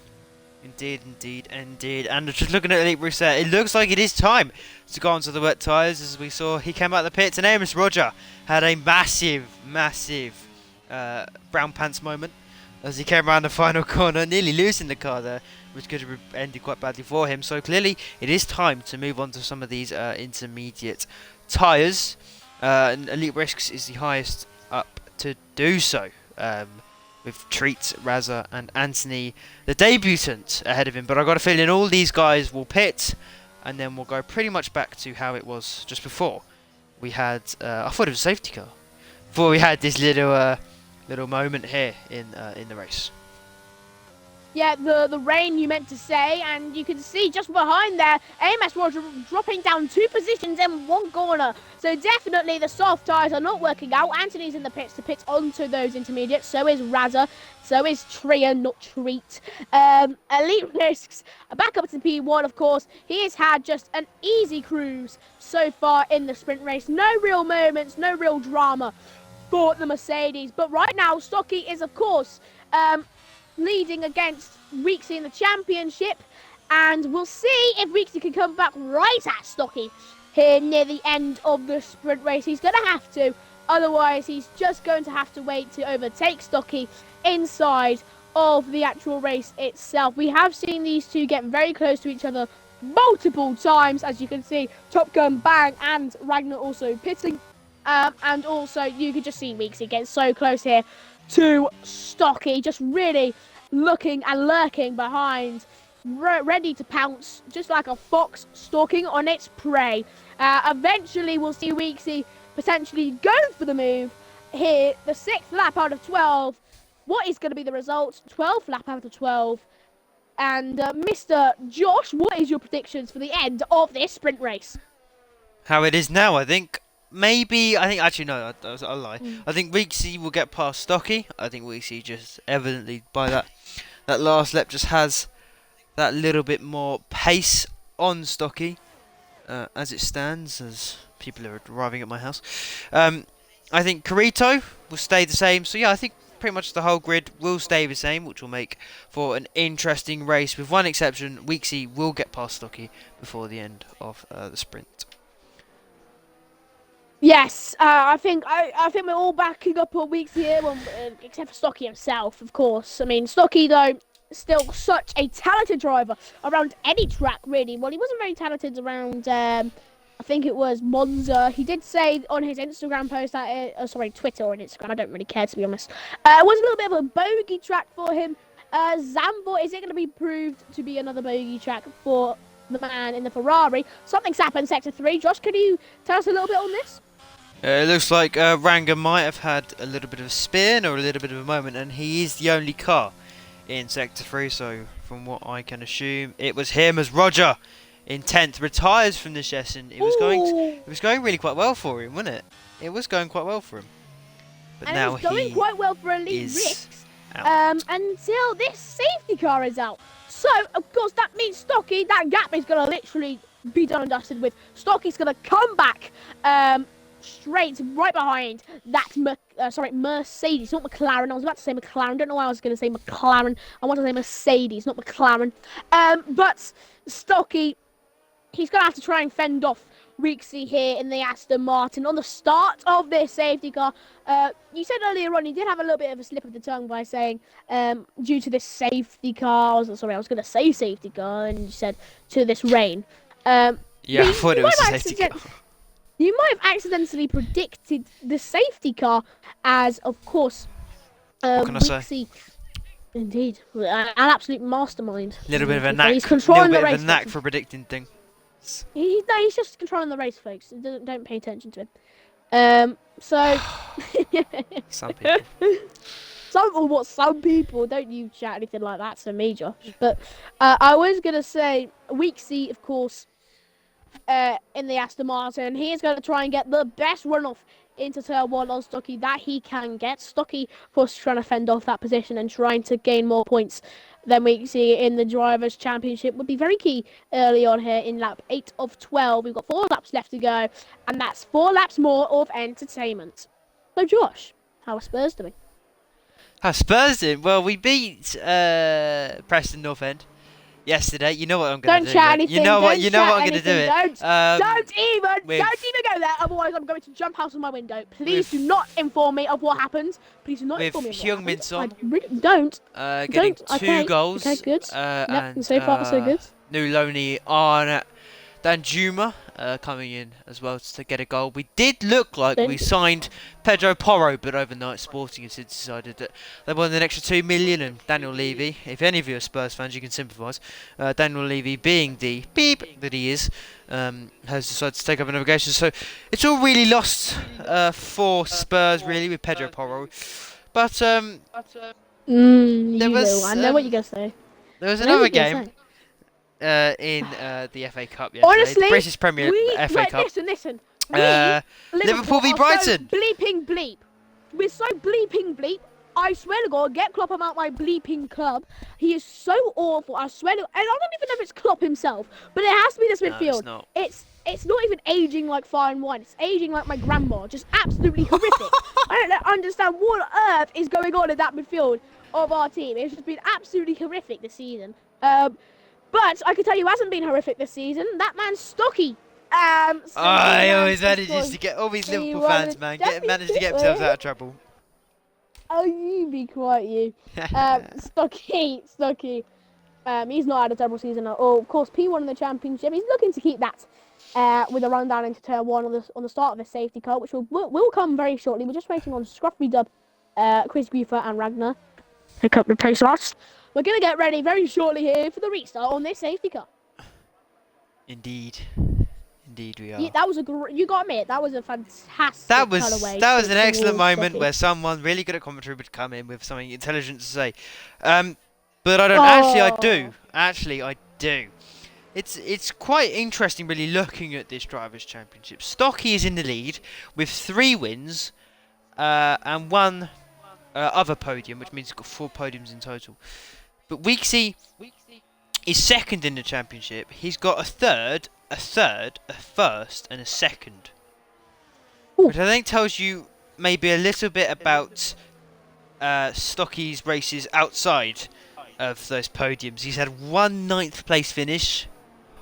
Indeed. And just looking at Elite Bruce there, it looks like it is time to go onto the wet tyres. As we saw, he came out of the pits, and Amos Roger had a massive brown pants moment as he came around the final corner, nearly losing the car there, which could have ended quite badly for him. So clearly it is time to move on to some of these intermediate tyres. And Elite Risks is the highest up to do so, with Treat, Razza, and Anthony, the debutant, ahead of him. But I've got a feeling all these guys will pit, and then we'll go pretty much back to how it was just before. We had, I thought it was a safety car, before we had this little moment here in the race. Yeah, the rain you meant to say, and you can see just behind there, AMS Roger dropping down 2 positions in 1 corner. So definitely the soft tyres are not working out. Anthony's in the pits to pit onto those intermediates. So is Razza. So is Tria, not Treat. Elite Risks back up to P1, of course. He has had just an easy cruise so far in the sprint race. No real moments, no real drama for the Mercedes. But right now, Stocky is, of course, leading against Weeksy in the championship, and we'll see if Weeksy can come back right at Stocky here near the end of the sprint race. He's going to have to, otherwise he's just going to have to wait to overtake Stocky inside of the actual race itself. We have seen these two get very close to each other multiple times, as you can see. Top Gun, Bang, and Ragnar also pitting, and also you can just see Weeksy getting so close here to Stocky, just really looking and lurking behind, ready to pounce, just like a fox stalking on its prey. Eventually, we'll see Weeksy potentially go for the move here. The 6th lap out of 12. What is going to be the result? 12th lap out of 12. And Mr. Josh, what is your predictions for the end of this sprint race? How it is now, I think. Maybe, I think, actually, no, I'll lie. I think Weeksy will get past Stocky. I think Weeksy just evidently, by that last lap, just has that little bit more pace on Stocky as it stands, as people are arriving at my house. I think Carito will stay the same. So, yeah, I think pretty much the whole grid will stay the same, which will make for an interesting race. With one exception, Weeksy will get past Stocky before the end of the sprint. Yes, I think we're all backing up on Weeks here, except for Stocky himself, of course. I mean, Stocky, though, still such a talented driver around any track, really. Well, he wasn't very talented around, I think it was Monza. He did say on his Instagram post that, Twitter or Instagram, I don't really care, to be honest. It was a little bit of a bogey track for him. Zandvoort, is it going to be proved to be another bogey track for the man in the Ferrari? Something's happened, Sector 3. Josh, can you tell us a little bit on this? It looks like Ranga might have had a little bit of a spin or a little bit of a moment, and he is the only car in Sector 3, so from what I can assume, it was him as Roger in 10th retires from this session. It was going really quite well for him, wasn't it? It was going quite well for him. But and now it was going quite well for Elite Ricks until this safety car is out. So, of course, that means Stocky, that gap is going to literally be done and dusted with. Stocky's going to come back straight right behind that Mercedes, not McLaren. I was about to say McLaren. Don't know why I was going to say McLaren. I want to say Mercedes, not McLaren. But Stocky, he's going to have to try and fend off Weeksy here in the Aston Martin on the start of this safety car. You said earlier on you did have a little bit of a slip of the tongue by saying due to this safety car. I was going to say safety car, and you said to this rain. Yeah, I thought it was a safety car. You might have accidentally predicted the safety car as, of course, what can I say? Indeed, an absolute mastermind. A little bit of a knack. He's controlling the race. A knack for predicting things. He's just controlling the race, folks. Don't pay attention to him. So Some people. Some people, don't you chat anything like that to me, Josh. But I was gonna say Weeksy, of course. In the Aston Martin, he is going to try and get the best runoff into turn 1 on Stocky that he can get. Stocky, of course, trying to fend off that position and trying to gain more points than we see in the Drivers' Championship would be very key early on here in lap 8 of 12. We've got 4 laps left to go, and that's 4 laps more of entertainment. So, Josh, how are Spurs doing? How Spurs did? Well, we beat Preston North End yesterday. You know what I'm going to do. Don't chat anything. You know what I'm going to do it. Don't even go there. Otherwise, I'm going to jump out of my window. Please do not inform me of what happens. Please do not inform me of what happens. With Hyung-Min Son. Really don't. Getting 2 goals. Okay, good. And so far, so good. Nuloni on Danjuma coming in as well to get a goal. We did look like we signed Pedro Porro, but overnight Sporting has decided that they wanted an extra 2 million, and Daniel Levy, if any of you are Spurs fans, you can sympathise. Daniel Levy, being the beep that he is, has decided to take over navigation. So it's all really lost for Spurs, really, with Pedro Porro. But I know what you're going to say. There was another game. In the FA Cup yesterday. Honestly, the British Premier FA Cup. Listen. Liverpool v Brighton. So bleeping bleep. We're so bleeping bleep. I swear to God, get Klopp out my bleeping club. He is so awful. I swear to God. And I don't even know if it's Klopp himself, but it has to be this midfield. No, it's not even aging like fine wine. It's aging like my grandma. Just absolutely horrific. I don't understand what on earth is going on in that midfield of our team. It's just been absolutely horrific this season. But I can tell you, hasn't been horrific this season. That man's Stocky. I always managed to get all these Liverpool fans, man. Managed to get themselves out of trouble. Oh, you be quiet, you. Stocky. He's not had a terrible season at all. Of course, P1 in the Championship. He's looking to keep that with a run down into turn 1 on the start of the safety car, which will come very shortly. We're just waiting on Scruffy Dub, Chris Buford, and Ragnar to pick up the pace last. we're going to get ready very shortly here for the restart on this safety car. Indeed. Indeed we Yeah, are. that was you got me. That was a That fantastic was cutaway that was an excellent towards moment Stocky. where someone really good at commentary would come in with something intelligent to say. But I don't. Actually, I do. Oh, Actually, I do. It's quite interesting, really, looking at this drivers' championship. Stocky is in the lead with 3 wins and 1 other podium, which means he's got 4 podiums in total. But Weeksy is second in the championship. He's got a third, a first, and a second, ooh, which I think tells you maybe a little bit about Stocky's races outside of those podiums. He's had 1 ninth place finish.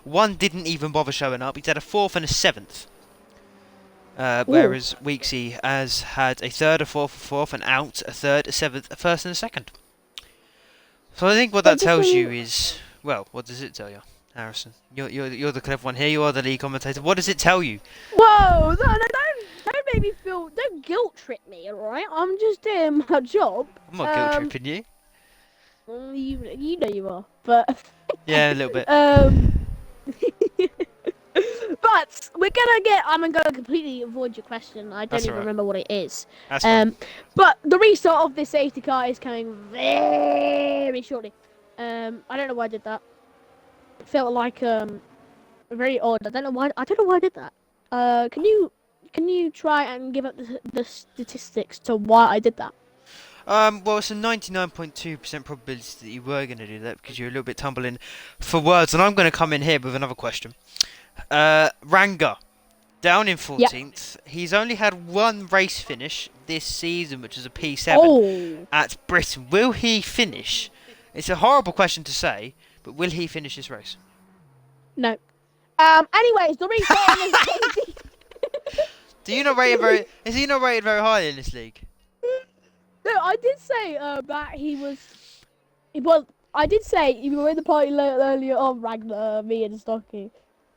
1 didn't even bother showing up. He's had a 4th and a 7th. ooh. Whereas Weeksy has had a 3rd, a 4th, a 4th, an out, a 3rd, a 7th, a 1st, and a 2nd. So I think what that But just tells when you you, is, well, what does it tell you, Harrison? You're the clever one here. You are the lead commentator. What does it tell you? whoa, no, don't make me feel, don't guilt trip me, alright? I'm just doing my job. I'm not guilt tripping you. You know you are, but Yeah, a little bit. But I'm gonna completely avoid your question. I don't That's even alright. remember what it is. That's fine. But the restart of this safety car is coming very shortly. I don't know why I did that. It felt like very odd. I don't know why. I don't know why I did that. Can you try and give up the statistics to why I did that? Well, it's a 99.2% probability that you were going to do that because you're a little bit tumbling for words, and I'm going to come in here with another question. Ranga, down in 14th. He's only had 1 race finish this season, which is a P7 Oh at Britain. Will he finish? It's a horrible question to say, but will he finish this race? no. Anyways, the restart on this safety. Do you not rate him very? Is he not rated very high in this league? No, I did say that he was. Well, I did say you were in the party earlier on, Ragnar, me and Stocky.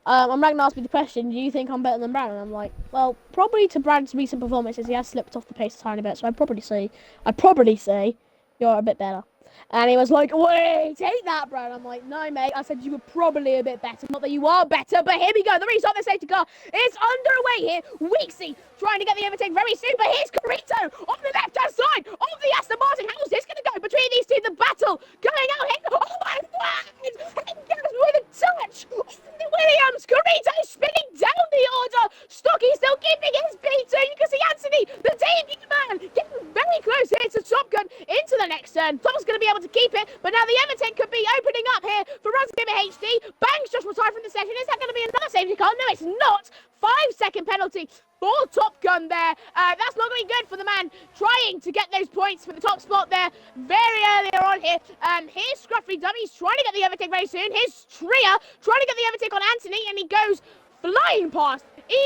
And Ragnar asked me the question, do you think I'm better than Brad? And I'm like, well, probably to Brad's recent performances, he has slipped off the pace a tiny bit. So I'd probably say you're a bit better. And he was like, wait, take that, Brad. I'm like, no, mate. I said you were probably a bit better. Not that you are better, but here we go. The restart of the safety car is underway here. Weeksy trying to get the overtake very soon, but here's Carito on the left-hand side of the Aston Martin. How's this going to go between these two? The battle going out here. Oh, my word! Hengas with a touch on the Williams. Carito spinning down the order. Stocky still keeping his beat. So you can see Anthony, the debut man, getting very close here to Top Gun into the next turn. Tom's going to be able to keep it, but now the overtake could be opening up here for Gamer HD. Bangs just retired from the session. Is that going to be another safety car? No, it's not. 5-second penalty for Top Gun there. That's not going to be good for the man trying to get those points for the top spot there very earlier on here. Here's Scruffy Dummies trying to get the overtake very soon. Here's Tria trying to get the overtake on Anthony, and he goes flying past.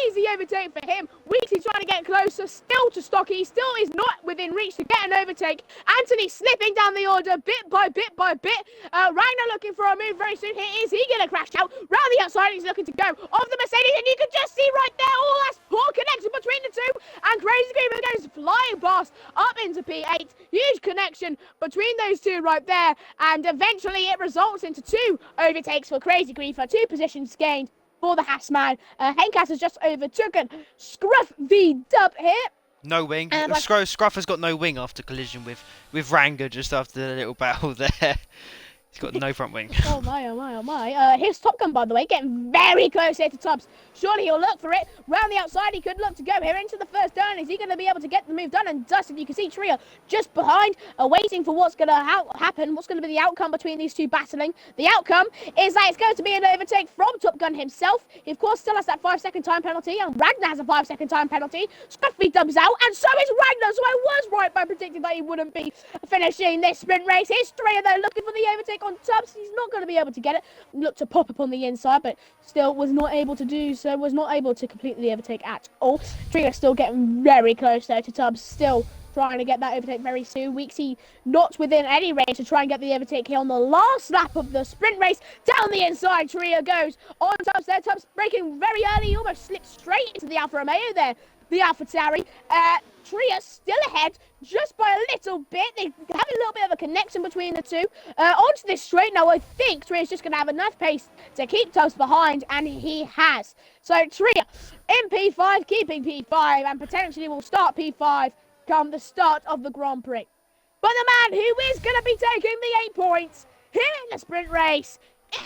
Easy overtake for him. Weeksy trying to get closer still to Stocky. Still is not within reach to get an overtake. Anthony slipping down the order bit by bit by bit. Ragnar looking for a move very soon. Here is he going to crash out. Round the outside he's looking to go off the Mercedes, and you can just see right there all that poor connection between the two. And Crazy Greenman goes flying past up into P8. Huge connection between those two right there. And eventually it results into 2 overtakes for Crazy Griefer. 2 positions gained for the Hassman. Henkas has just overtaken Scruff the Dub here. No wing. And Scruff has got no wing after collision with Ranga just after the little battle there. He's got no front wing. Oh my, oh my, oh my. Here's Top Gun, by the way, getting very close here to Tubbs. Surely he'll look for it. Round the outside, he could look to go here into the first turn. Is he going to be able to get the move done? And Dustin, you can see Tria just behind, waiting for what's going to happen. What's going to be the outcome between these two battling? The outcome is that it's going to be an overtake from Top Gun himself. He, of course, still has that 5-second time penalty, and Ragnar has a 5-second time penalty. Scruffy Dubs out, and so is Ragnar. So I was right by predicting that he wouldn't be finishing this sprint race. Here's Tria, though, looking for the overtake on Tubbs. He's not going to be able to get it. Looked to pop up on the inside, but still was not able to do so. Was not able to complete the overtake at all. Tria still getting very close there to Tubbs. Still trying to get that overtake very soon. Weeksy not within any range to try and get the overtake here on the last lap of the sprint race. Down the inside, Tria goes on Tubbs there. Tubbs breaking very early. He almost slipped straight into the Alfa Romeo there. The AlphaTauri. Tria still ahead just by a little bit. They have a little bit of a connection between the two. Onto this straight now. I think Tria's just going to have enough pace to keep Tubbs behind, and he has. So Tria in P5, keeping P5, and potentially will start P5 come the start of the Grand Prix. But the man who is going to be taking the 8 points here in the sprint race,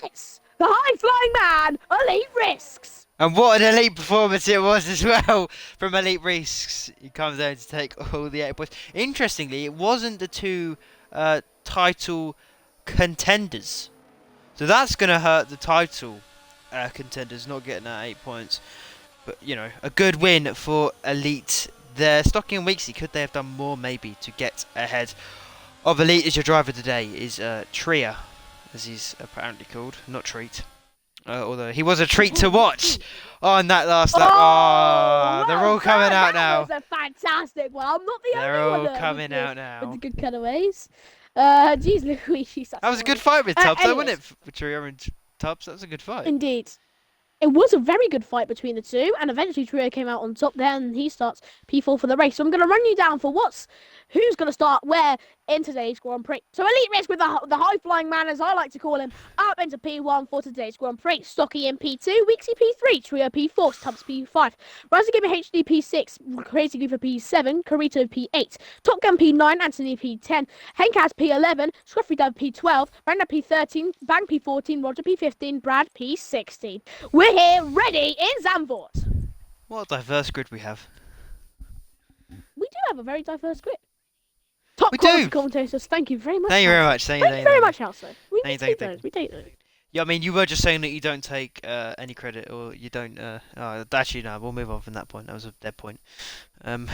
it's the high-flying man, Elite Risks. And what an elite performance it was as well from Elite Risks. He comes out to take all the 8 points. Interestingly, it wasn't the two title contenders. So that's going to hurt the title contenders not getting that 8 points. But, you know, a good win for Elite there. Stocky and Weeksy, could they have done more maybe to get ahead of Elite? As your driver today is Tria, as he's apparently called, not Treat. Although he was a treat to watch on that last lap. Oh, they're all coming out now. That was a fantastic one. I'm not the They're only one all coming out now. with the good cutaways. Jeez, Luigi. That was a good fight with Tubbs, though, wasn't it? For Tria and Tubbs, that was a good fight. Indeed. It was a very good fight between the two, and eventually Trio came out on top there, and he starts P4 for the race. So I'm going to run you down for who's going to start where in today's Grand Prix. So Elite Risk with the high-flying man, as I like to call him, up into P1 for today's Grand Prix. Stocky in P2, Weeksy P3, Trio P4, Tubbs P5, Rising Gamer HD P6, Crazy Goofer P7, Carito P8, Top Gun P9, Anthony P10, Henkaz P11, Scruffy Dove P12, Brenda P13, Bang P14, Roger P15, Brad P16. We're here, ready in Zandvoort. What a diverse grid we have. We do have a very diverse grid. Top We quality do. commentators, thank you very much. Thank you very much. Thank Thank you very you. much, Elsa. We Thank you, take thank you. those. We take those. Yeah, I mean, you were just saying that you don't take any credit, or you don't. Actually, no. We'll move on from that point. That was a dead point. So A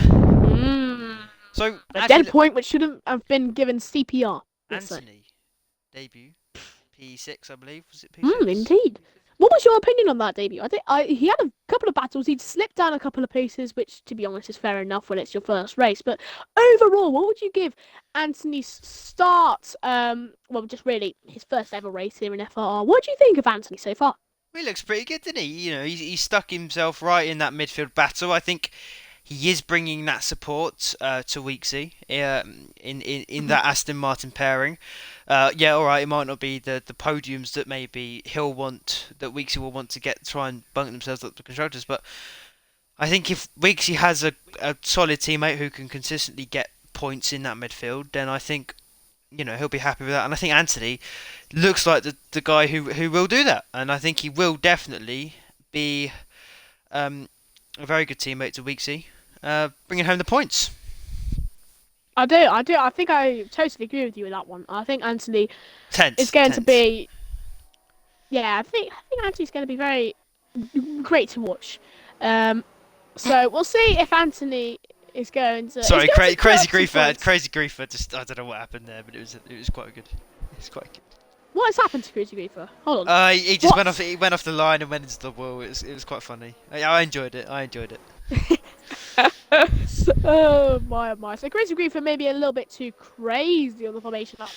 actually, dead point which shouldn't have been given CPR. let's say. Anthony debut P6, I believe. Was it P6? Indeed. What was your opinion on that debut? He had a couple of battles. He'd slipped down a couple of paces, which, to be honest, is fair enough when it's your first race. But overall, what would you give Anthony's start? Well, just really his first ever race here in FRR. What do you think of Anthony so far? He looks pretty good, didn't he? You know, he stuck himself right in that midfield battle. I think he is bringing that support to Weeksy in that Aston Martin pairing. Yeah, all right, it might not be the podiums that maybe that Weeksy will want to try and bunk themselves up to constructors, but I think if Weeksy has a solid teammate who can consistently get points in that midfield, then I think, you know, he'll be happy with that. And I think Anthony looks like the guy who will do that, and I think he will definitely be a very good teammate to Weeksy, bringing home the points. I do. I think I totally agree with you with that one. I think Anthony is going to be. Yeah, I think Anthony's going to be very great to watch. So we'll see if Anthony is going to. Sorry, Crazy Griefer. Just I don't know what happened there, but it was quite good. It's quite good. What has happened to Crazy Griefer? Hold on. He just went off. He went off the line and went into the wall. It was quite funny. I enjoyed it. Oh my. So Crazy Griefer may be a little bit too crazy on the formation up.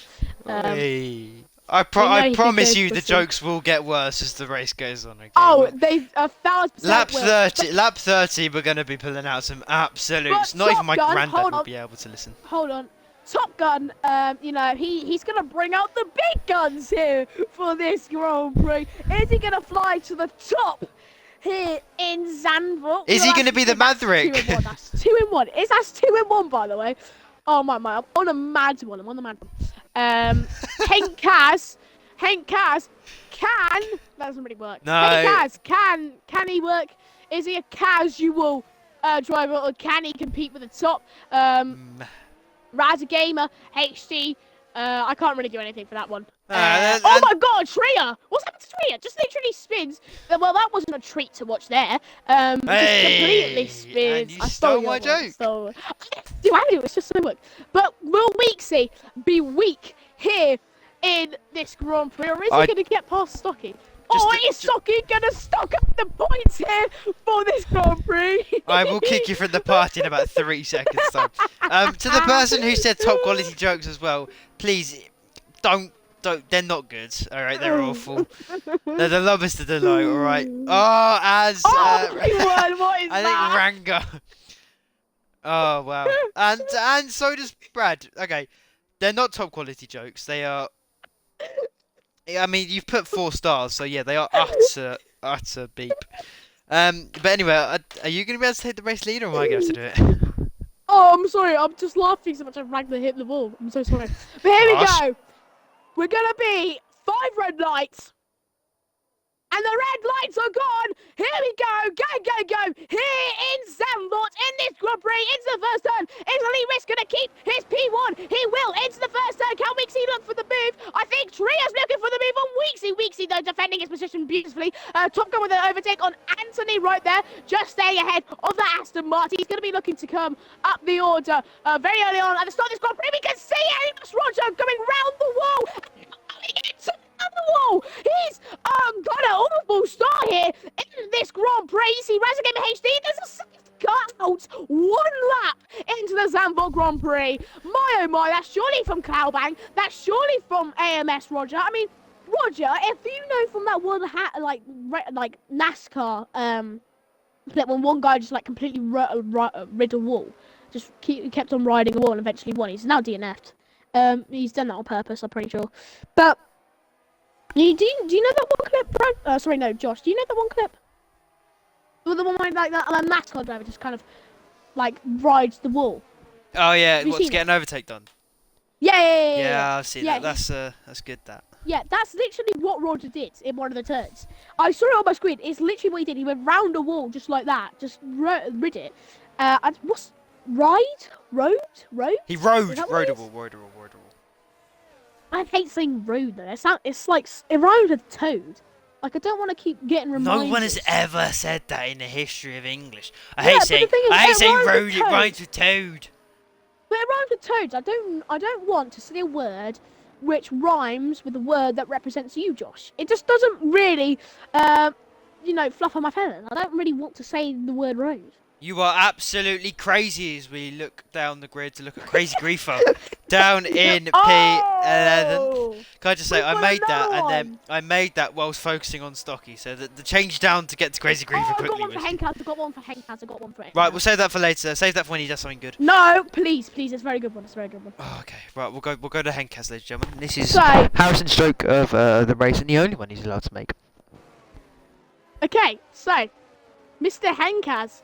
I promise you the jokes will get worse as the race goes on. Okay? Oh, they 1,000% Lap 30, we're going to be pulling out some absolutes. Not even my granddad will be able to listen. Hold on. Top Gun, you know, he's going to bring out the big guns here for this Grand Prix. Is he going to fly to the top here in Zandvoort? Is he going to be the Maverick? That's 2 in 1. That's 2 in 1, by the way. Oh my, I'm on a mad one. Hank Kaz that doesn't really work. No. Hank Kaz, can he work? Is he a casual driver, or can he compete with the top? Raza Gamer HD. I can't really do anything for that one. Oh my God, Tria! What's happened to Tria? Just literally spins. Well, that wasn't a treat to watch there. Just completely spins. And you stole my joke. It's just so work. But will Weeksy be weak here in this Grand Prix, or is he going to get past Stocky? Is Stocky going to stock up the points here for this Grand Prix? I will kick you from the party in about 3 seconds time. To the person who said top quality jokes as well, please don't. They're not good. All right, they're awful. They're the lowest of the low. All right. What is I that? think Ranga. Oh wow. And so does Brad. Okay, they're not top quality jokes. They are. I mean, you've put 4 stars, so yeah, they are utter beep. But anyway, are you going to be able to take the race lead, or am I going to have to do it? Oh, I'm sorry. I'm just laughing so much I rang the hit the ball. I'm so sorry. But here we Gosh. go. We're gonna be 5 red lights. And the red lights are gone. Here we go. Go, go, go. Here in Zandvoort in this Grand Prix. Into the first turn. Is Lee Risk going to keep his P1? He will. Into the first turn. Can Weeksy look for the move? I think Tria's looking for the move on Weeksy. Weeksy, though, defending his position beautifully. Top Gun with an overtake on Anthony right there. Just staying ahead of the Aston Martin. He's going to be looking to come up the order very early on. At the start of this Grand Prix, we can see Amos Roger going round the wall. The wall. He's got an awful start here in this Grand Prix. You see Razagame HD. There's a safety car out 1 lap into the Zandvoort Grand Prix. My oh my, that's surely from Cloudbang. That's surely from AMS Roger. I mean, Roger, if you know from that one like NASCAR clip when one guy just like completely rid a wall, just kept on riding a wall and eventually won. He's now DNF'd. He's done that on purpose, I'm pretty sure. But do you know that one clip, Brad? Sorry, no, Josh. Do you know that one clip? Well, the one where like that NASCAR driver just kind of like rides the wall. Oh yeah, What's getting an overtake done? Yeah. I've seen that. That's good. That. Yeah, that's literally what Roger did in one of the turns. I saw it on my screen. It's literally what he did. He went round a wall just like that, just rid it. What's road? He rode a wall. I hate saying road though. It's like it rhymes with toad. Like I don't want to keep getting reminded. No one has ever said that in the history of English. I Yeah, hate but saying the thing is, I hate it saying rhymes with road. It toad. rhymes with toad. But it rhymes with toads. I don't want to say a word which rhymes with a word that represents you, Josh. It just doesn't really, fluff on my feathers. I don't really want to say the word road. You are absolutely crazy as we look down the grid to look at Crazy Griefer down in P11. Oh! Can I just say We've I got made that another and then one. I made that whilst focusing on Stocky, so the change down to get to Crazy Griefer I've got quickly one for was. Henkaz. I've got one for Henkaz. I've got one for Henkaz. Right, we'll save that for later. Save that for when he does something good. No, please. It's a very good one. It's a very good one. Oh, okay, right, we'll go to Henkaz, ladies and gentlemen. This is So, Harrison's stroke of the race and the only one he's allowed to make. okay, so, Mr. Henkaz,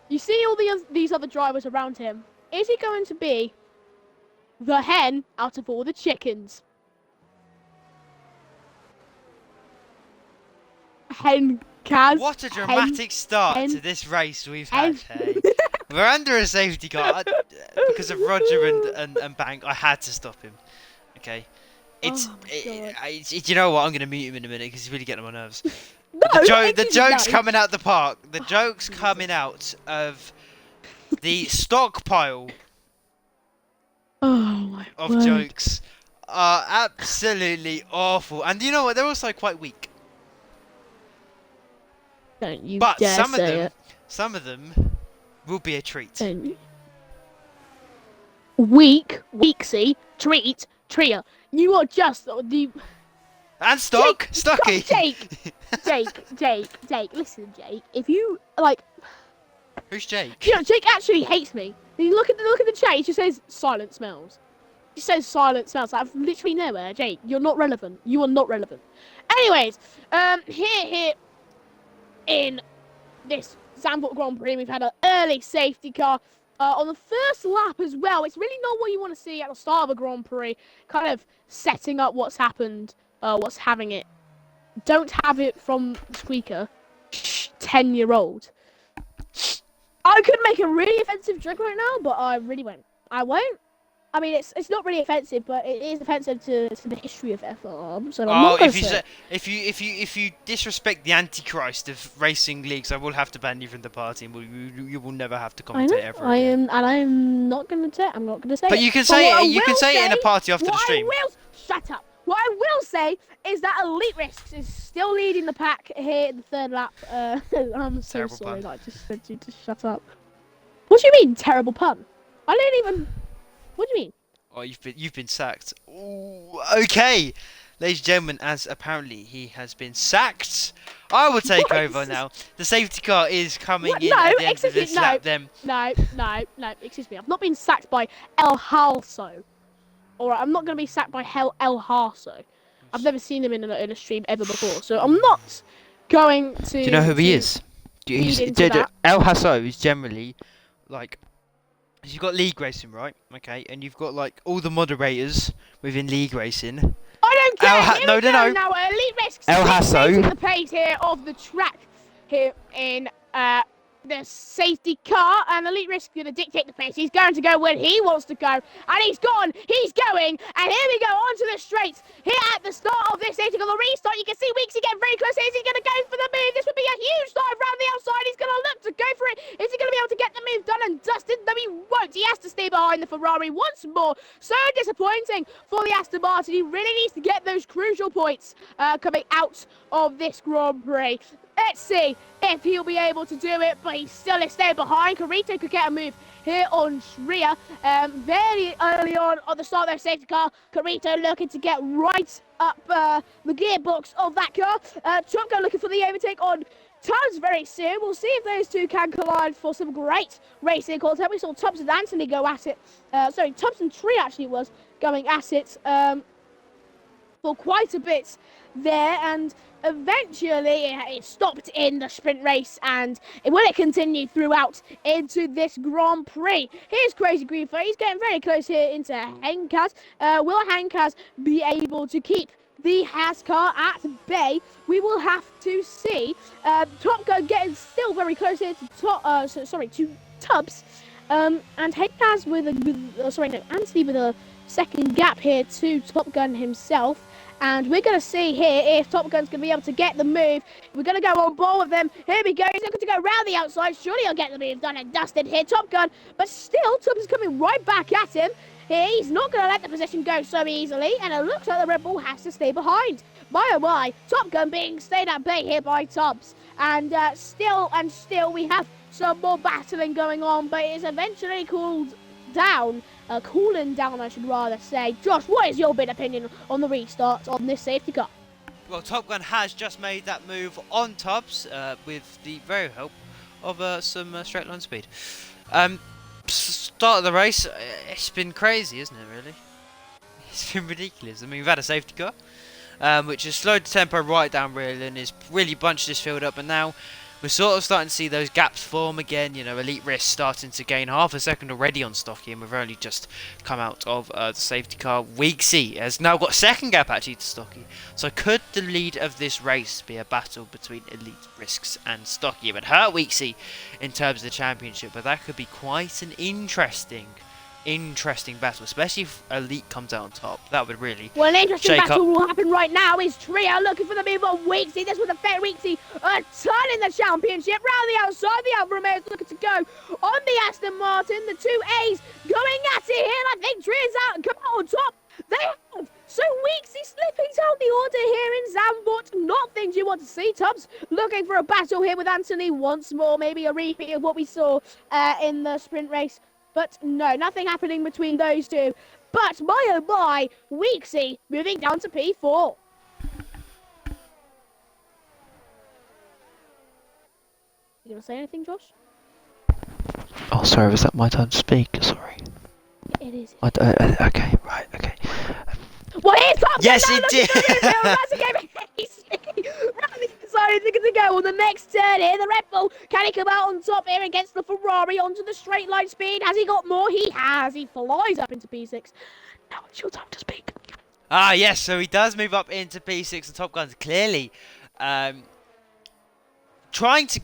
you see all these other drivers around him. Is he going to be the hen out of all the chickens? Henkaz. What a dramatic start to this race we've had. Hey, we're under a safety car because of Roger and Bang. I had to stop him. Okay, you know what? I'm going to mute him in a minute because he's really getting on my nerves. No, The joke's coming out the park. The joke's coming out of the stockpile of jokes are absolutely awful. And you know what? They're also quite weak. Don't you But dare some say it. some of them will be a treat. Weeksy, treat, Tria. You are just the And Stocky. Jake. Listen, Jake. If you like, Who's Jake? Jake actually hates me. You look at the chat. He just says silent smells. He says silent smells. I've literally nowhere. Jake, you're not relevant. You are not relevant. Anyways, here in this Zandvoort Grand Prix, we've had an early safety car on the first lap as well. It's really not what you want to see at the start of a Grand Prix. Kind of setting up what's happened, what's having it. Don't have it from the squeaker. 10-year-old. I could make a really offensive joke right now, but I really won't. I won't. I mean, it's not really offensive, but it is offensive to the history of FRR. So I'm not gonna say it. if you disrespect the Antichrist of racing leagues, I will have to ban you from the party, and you will never have to commentate ever again. I'm not gonna say. I'm not gonna say. But it. you can say But it. You can say it in a party after the stream. Shut up. What I will say is that Elite Risks is still leading the pack here in the third lap. I'm so Terrible sorry. pun. I just said you to shut up. What do you mean, terrible pun? I didn't even. What do you mean? Oh, you've been sacked. Ooh, okay. ladies and gentlemen, as apparently he has been sacked, I will take What over is this? now. The safety car is coming What? in No, at the end of excuse me. this No, lap. Then no. Excuse me. I've not been sacked by El Halso. Alright, I'm not going to be sacked by El Harso. I've never seen him in a stream ever before, so I'm not going do you know to who he is? feed into that. El Hasso is generally like you've got league racing, right? Okay, and you've got like all the moderators within league racing. I don't care. Here No, we no, go no. now. Elite Risks El dictating the Hasso. pace here of the track here in the safety car, and Elite Risk going to dictate the pace. He's going to go where he wants to go, and he's gone. He's going, and here we go onto the straights. Here at the start of this safety car, the restart, you can see Weeksy getting very close. Is he going to go for the move? This would be a huge dive around the outside. He's going to look to go for it. Is he going to be able to get the move done and dusted? No, he won't. He has to stay behind the Ferrari once more. So disappointing for the Aston Martin. He really needs to get those crucial points coming out of this Grand Prix. Let's see if he'll be able to do it, but he still is staying behind. Carito could get a move here on Shria. Very early on the start of their safety car, Carito looking to get right up the gearbox of that car. Chonko looking for the overtake on Tubbs very soon. We'll see if those two can collide for some great racing content. We saw Tubbs and Anthony go at it. Tubbs and Tree actually was going at it for quite a bit there, and eventually it stopped in the sprint race, and will it continue throughout into this Grand Prix? Here's Crazy Greenfoot. He's getting very close here into Henkaz. Will Henkaz be able to keep the Haas car at bay? We will have to see. Top Gun getting still very close here to Tubbs. And Henkaz Anthony with a second gap here to Top Gun himself. And we're going to see here if Top Gun's going to be able to get the move. We're going to go on ball with them. Here we go. He's looking to go round the outside. Surely he'll get the move done and dusted here. Top Gun. But still, Tubbs is coming right back at him. He's not going to let the position go so easily. And it looks like the Red Bull has to stay behind. My oh my. Top Gun being stayed at bay here by Tubbs. And still we have some more battling going on. But it's eventually cooled down. Cooling down, I should rather say. Josh, what is your big opinion on the restart on this safety car? Well, Top Gun has just made that move on Tubbs with the very help of some straight line speed. Start of the race, it's been crazy, isn't it, really? It's been ridiculous. I mean, we've had a safety car, which has slowed the tempo right down, really, and has really bunched this field up, and now we're sort of starting to see those gaps form again. You know, Elite Risk starting to gain half a second already on Stocky, and we've only just come out of the safety car. Weeksy has now got a second gap actually to Stocky. So could the lead of this race be a battle between Elite Risks and Stocky? It would hurt Weeksy in terms of the championship, but that could be quite an interesting battle, especially if Elite comes out on top. That would really well, an interesting shake battle up. will happen right now. Is Trio looking for the move on Weeksy? This would affect Weeksy a ton in the championship. Round the outside, the Alfa Romeo is looking to go on the Aston Martin. The two A's going at it here, and I think Trio's out and come out on top. They have. So Weeksy slipping down the order here in Zambot. Not things you want to see. Tubbs looking for a battle here with Anthony once more. Maybe a repeat of what we saw in the sprint race. But no, nothing happening between those two. But my oh my, Weeksy moving down to P4. You gonna say anything, Josh? Oh, sorry, was that my time to speak? Sorry. It is. Okay, right, okay. Well, here's Top Yes, Gun it now, did. That's a game. Round the inside, looking to go on the next turn here. The Red Bull, can he come out on top here against the Ferrari onto the straight line speed? Has he got more? He has. He flies up into P6. Now it's your time to speak. Ah, yes, so he does move up into P6, and Top Gun's clearly trying to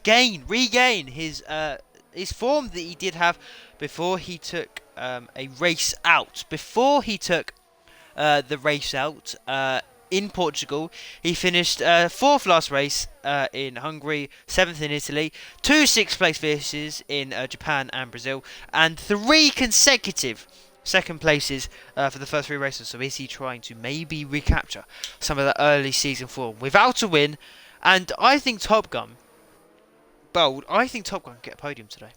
regain his form that he did have before he took a race out. Before he took the race out in Portugal, he finished 4th last race in Hungary, 7th in Italy, 2 6th place finishes in Japan and Brazil, and 3 consecutive second places for the first 3 races. So is he trying to maybe recapture some of that early season form without a win? And I think Top Gun, bold, I think Top Gun can get a podium today.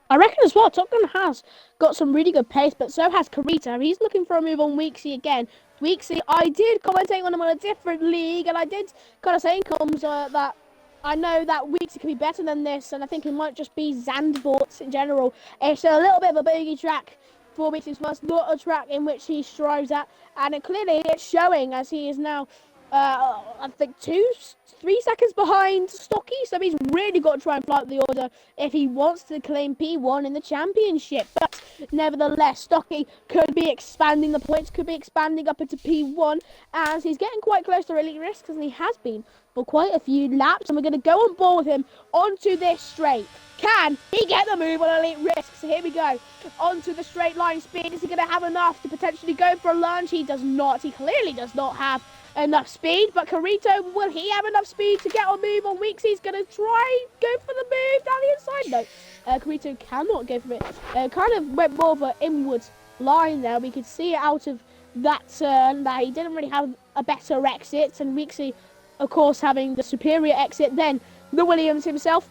I reckon as well, Top Gun has got some really good pace, but so has Karita. He's looking for a move on Weeksy again. Weeksy, I did commentate on him on a different league, and I did kind of say in comms that I know that Weeksy could be better than this, and I think it might just be Zandvoort in general. It's a little bit of a bogey track for Weeksy's first, not a track in which he strives at, and clearly it's showing as he is now I think 3 seconds behind Stocky, so he's really got to try and fly up the order if he wants to claim P1 in the championship. But nevertheless, Stocky could be expanding the points, could be expanding up into P1 as he's getting quite close to Elite Risks, as he has been for quite a few laps, and we're going to go on board with him onto this straight. Can he get the move on Elite Risks? Here we go. Onto the straight line speed. Is he going to have enough to potentially go for a lunge? He does not. He clearly does not have enough speed, but Carito, will he have enough speed to get on move on Weeks? He's going to try go for the move down the inside. No, Carito cannot go for it. Kind of went more of an inward line there. We could see it out of that turn that he didn't really have a better exit, and Weeksy, of course, having the superior exit than the Williams himself.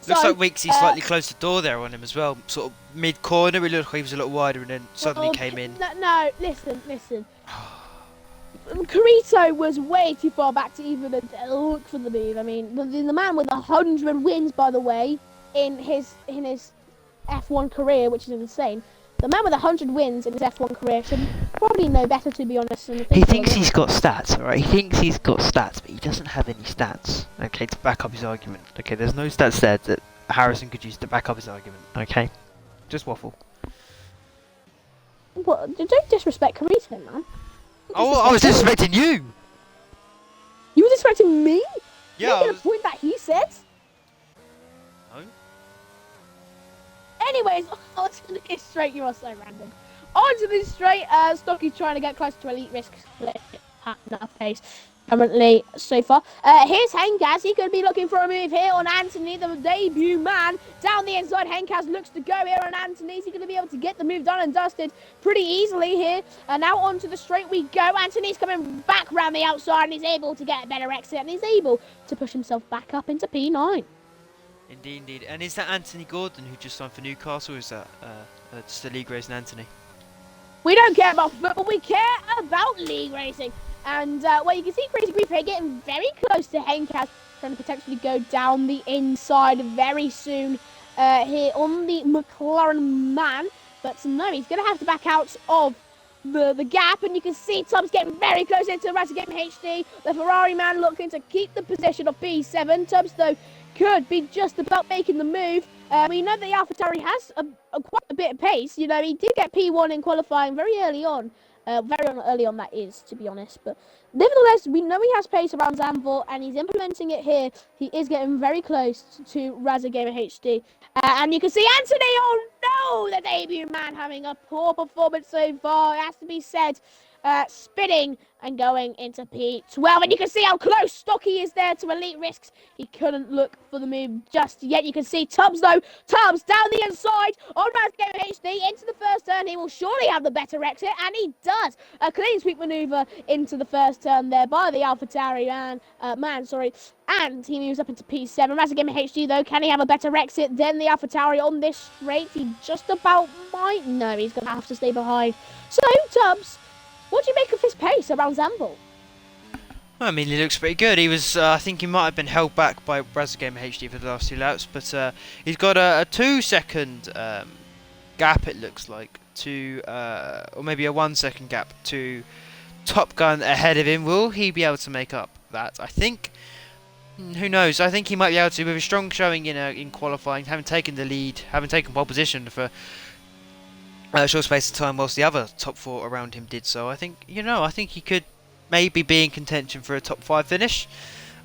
Looks like Weeksy slightly closed the door there on him as well. Sort of mid-corner, it looked like he was a little wider and then suddenly came in. No, listen. Carito was way too far back to even look for the move. I mean, the man with 100 wins, by the way, in his F1 career, which is insane. The man with 100 wins in his F1 career should probably know better, to be honest. He thinks he's got stats, alright? He thinks he's got stats, but he doesn't have any stats, okay, to back up his argument. Okay, there's no stats there that Harrison could use to back up his argument, okay? Just waffle. What? Don't disrespect Carito, man. Oh, I was disrespecting you! You were disrespecting me? Yeah, Making a point that he said? No. Anyways, onto this straight. You are so random. Onto this straight. Stocky's trying to get close to Elite Risks. At enough pace currently so far. Here's Henkaz. He could be looking for a move here on Anthony, the debut man. Down the inside, Henkaz looks to go here on Anthony. Is he going to be able to get the move done and dusted pretty easily here? And now onto the straight we go. Anthony's coming back round the outside and he's able to get a better exit and he's able to push himself back up into P9. Indeed. And is that Anthony Gordon who just signed for Newcastle, or is that just a league racing Anthony? We don't care about football, we care about league racing. And, well, you can see Crazy Grief here getting very close to Henkaz, trying to potentially go down the inside very soon here on the McLaren man. But no, he's going to have to back out of the gap, and you can see Tubbs getting very close into Razor Game HD. The Ferrari man looking to keep the position of P7. Tubbs, though, could be just about making the move. We know that the AlphaTauri has quite a bit of pace. You know, he did get P1 in qualifying very early on. Early on, that is, to be honest. But nevertheless, we know he has pace around Zandvoort, and he's implementing it here. He is getting very close to Razor Gamer HD. And you can see Anthony, oh no, the debut man having a poor performance so far, it has to be said. Spinning and going into P12, and you can see how close Stocky is there to Elite Risks. He couldn't look for the move just yet. You can see Tubbs, though. Tubbs down the inside on Razor HD into the first turn. He will surely have the better exit, and he does. A clean sweep maneuver into the first turn there by the AlphaTauri man, and he moves up into P7. Razor Gamer HD, though, can he have a better exit than the AlphaTauri on this straight? He just about might. No, he's going to have to stay behind. So, Tubbs, what do you make of his pace around Zandvoort? I mean, he looks pretty good. He was, I think he might have been held back by Razor Gamer HD for the last 2 laps, but he's got a 2-second gap, it looks like, to, or maybe a 1-second gap to Top Gun ahead of him. Will he be able to make up that? I think, who knows? I think he might be able to, with a strong showing in qualifying, having taken the lead, having taken pole position for a short space of time, whilst the other top 4 around him did so. I think, I think he could maybe be in contention for a top 5 finish.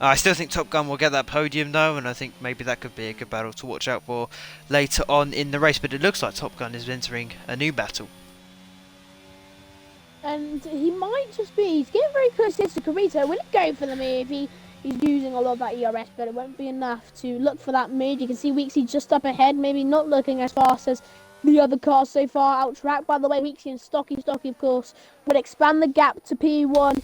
I still think Top Gun will get that podium though, and I think maybe that could be a good battle to watch out for later on in the race. But it looks like Top Gun is entering a new battle. And he might just be, he's getting very close to Carito. Will he go for the move? He's using a lot of that ERS, but it won't be enough to look for that move. You can see Weeksy just up ahead, maybe not looking as fast as the other cars so far. Out track, by the way, Weeksy and Stocky, of course, would expand the gap to P1,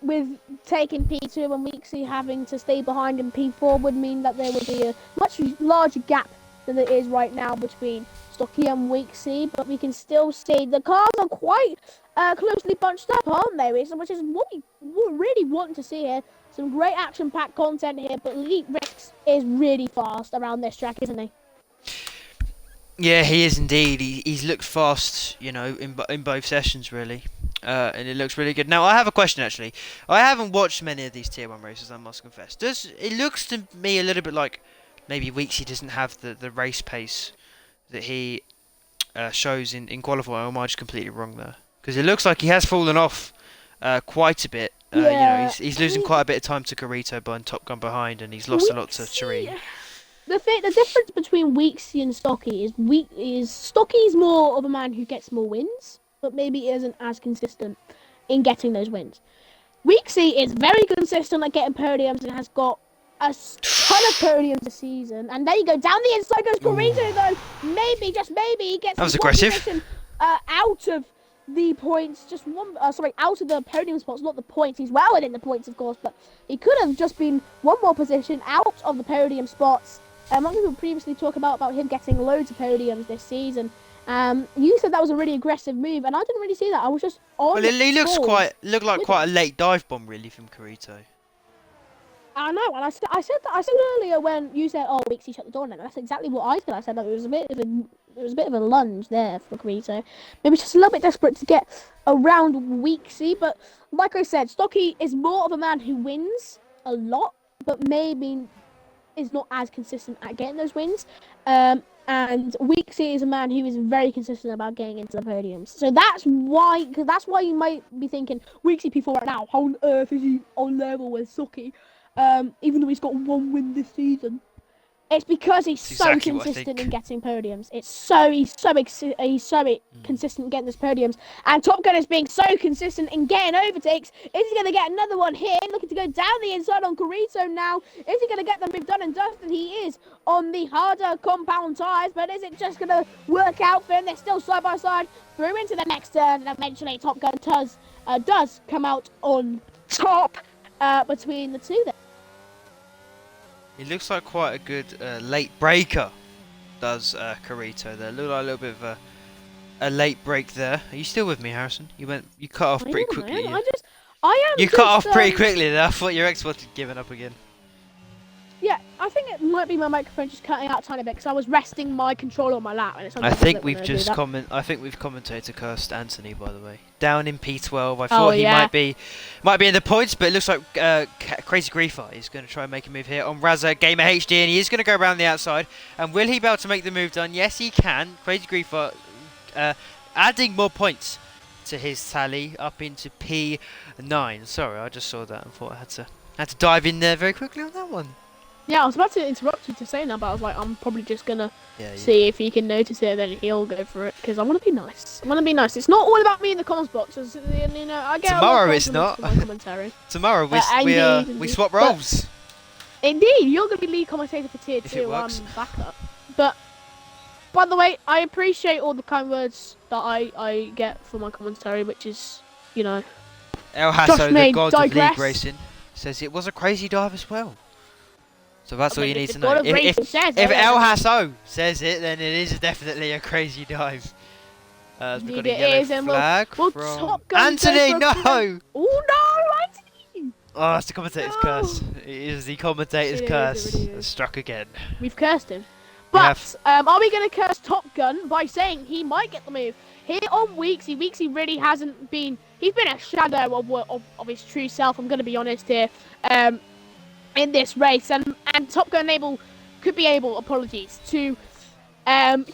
with taking P2 and Weeksy having to stay behind in P4 would mean that there would be a much larger gap than it is right now between Stocky and Weeksy, but we can still see the cars are quite closely bunched up, aren't they? Which is what we really want to see here. Some great action-packed content here, but Elite Risks is really fast around this track, isn't he? Yeah, he is indeed. He's looked fast, you know, in both sessions really, and it looks really good. Now I have a question actually. I haven't watched many of these Tier 1 races, I must confess. It looks to me a little bit like maybe Weeksy doesn't have the race pace that he shows in qualifying, or am I just completely wrong there? Because it looks like he has fallen off quite a bit. You know, he's losing quite a bit of time to Carito and Top Gun behind, and he's lost a lot to Shireen. The difference between Weeksy and Stocky is Stocky's more of a man who gets more wins, but maybe isn't as consistent in getting those wins. Weeksy is very consistent at getting podiums and has got a ton of podiums this season. And there you go, down the inside goes Carito though. Maybe, just maybe, he gets That was aggressive. position, out of the points, just one, out of the podium spots, not the points. He's well within the points, of course, but he could have just been one more position out of the podium spots. A lot of people previously talk about him getting loads of podiums this season. You said that was a really aggressive move, and I didn't really see that. I was just on. Well, he looked like quite a late dive bomb really from Carito. I know, and I said earlier when you said, "Oh, Weeksy shut the door," and that's exactly what I said. I said that it was a bit of a lunge there for Carito. Maybe just a little bit desperate to get around Weeksy, but like I said, Stocky is more of a man who wins a lot, but maybe is not as consistent at getting those wins. And Weeksy is a man who is very consistent about getting into the podiums. So that's why you might be thinking, Weeksy P4 right now, how on earth is he on level with Stocky? Even though he's got one win this season. It's because he's so consistent in getting podiums. He's so consistent in getting those podiums. And Top Gun is being so consistent in getting overtakes. Is he going to get another one here? Looking to go down the inside on Carito now. Is he going to get the move done and dusted? He is on the harder compound tyres. But is it just going to work out for him? They're still side by side through into the next turn. And eventually Top Gun does come out on top between the two there. He looks like quite a good late breaker, does Carito there. Looked like a little bit of a late break there. Are you still with me, Harrison? You cut off pretty quickly. You cut off pretty quickly there. I thought your Xbox had given up again. Yeah, I think it might be my microphone just cutting out a tiny bit because I was resting my controller on my lap. And I think we've commentator cursed Anthony, by the way. Down in P12. I thought he might be in the points, but it looks like Crazy Griefer is going to try and make a move here on Raza Gamer HD, and he is going to go around the outside. And will he be able to make the move done? Yes, he can. Crazy Griefer adding more points to his tally up into P9. Sorry, I just saw that and thought I had to dive in there very quickly on that one. Yeah, I was about to interrupt you to say that, but I was like, I'm probably just gonna see if he can notice it, and then he'll go for it, because I want to be nice. It's not all about me in the comments box. You know, I get tomorrow it's not. My commentary. Tomorrow we swap roles. Indeed, you're gonna be lead commentator for tier 2. I'm backup. But by the way, I appreciate all the kind words that I get for my commentary, which is, you know. El Hasso, the god of league racing, says it was a crazy dive as well. So that's all you need to know. If El Hasso says it, then it is definitely a crazy dive. We've got a yellow flag from Anthony. No! Oh no, Anthony! Oh, it's the commentator's curse. It is the commentator's curse. It's struck again. We've cursed him. But are we going to curse Top Gun by saying he might get the move? Here on Weeksy, Weeksy really hasn't been. He's been a shadow of his true self. I'm going to be honest here. In this race, and Top Gun could be able to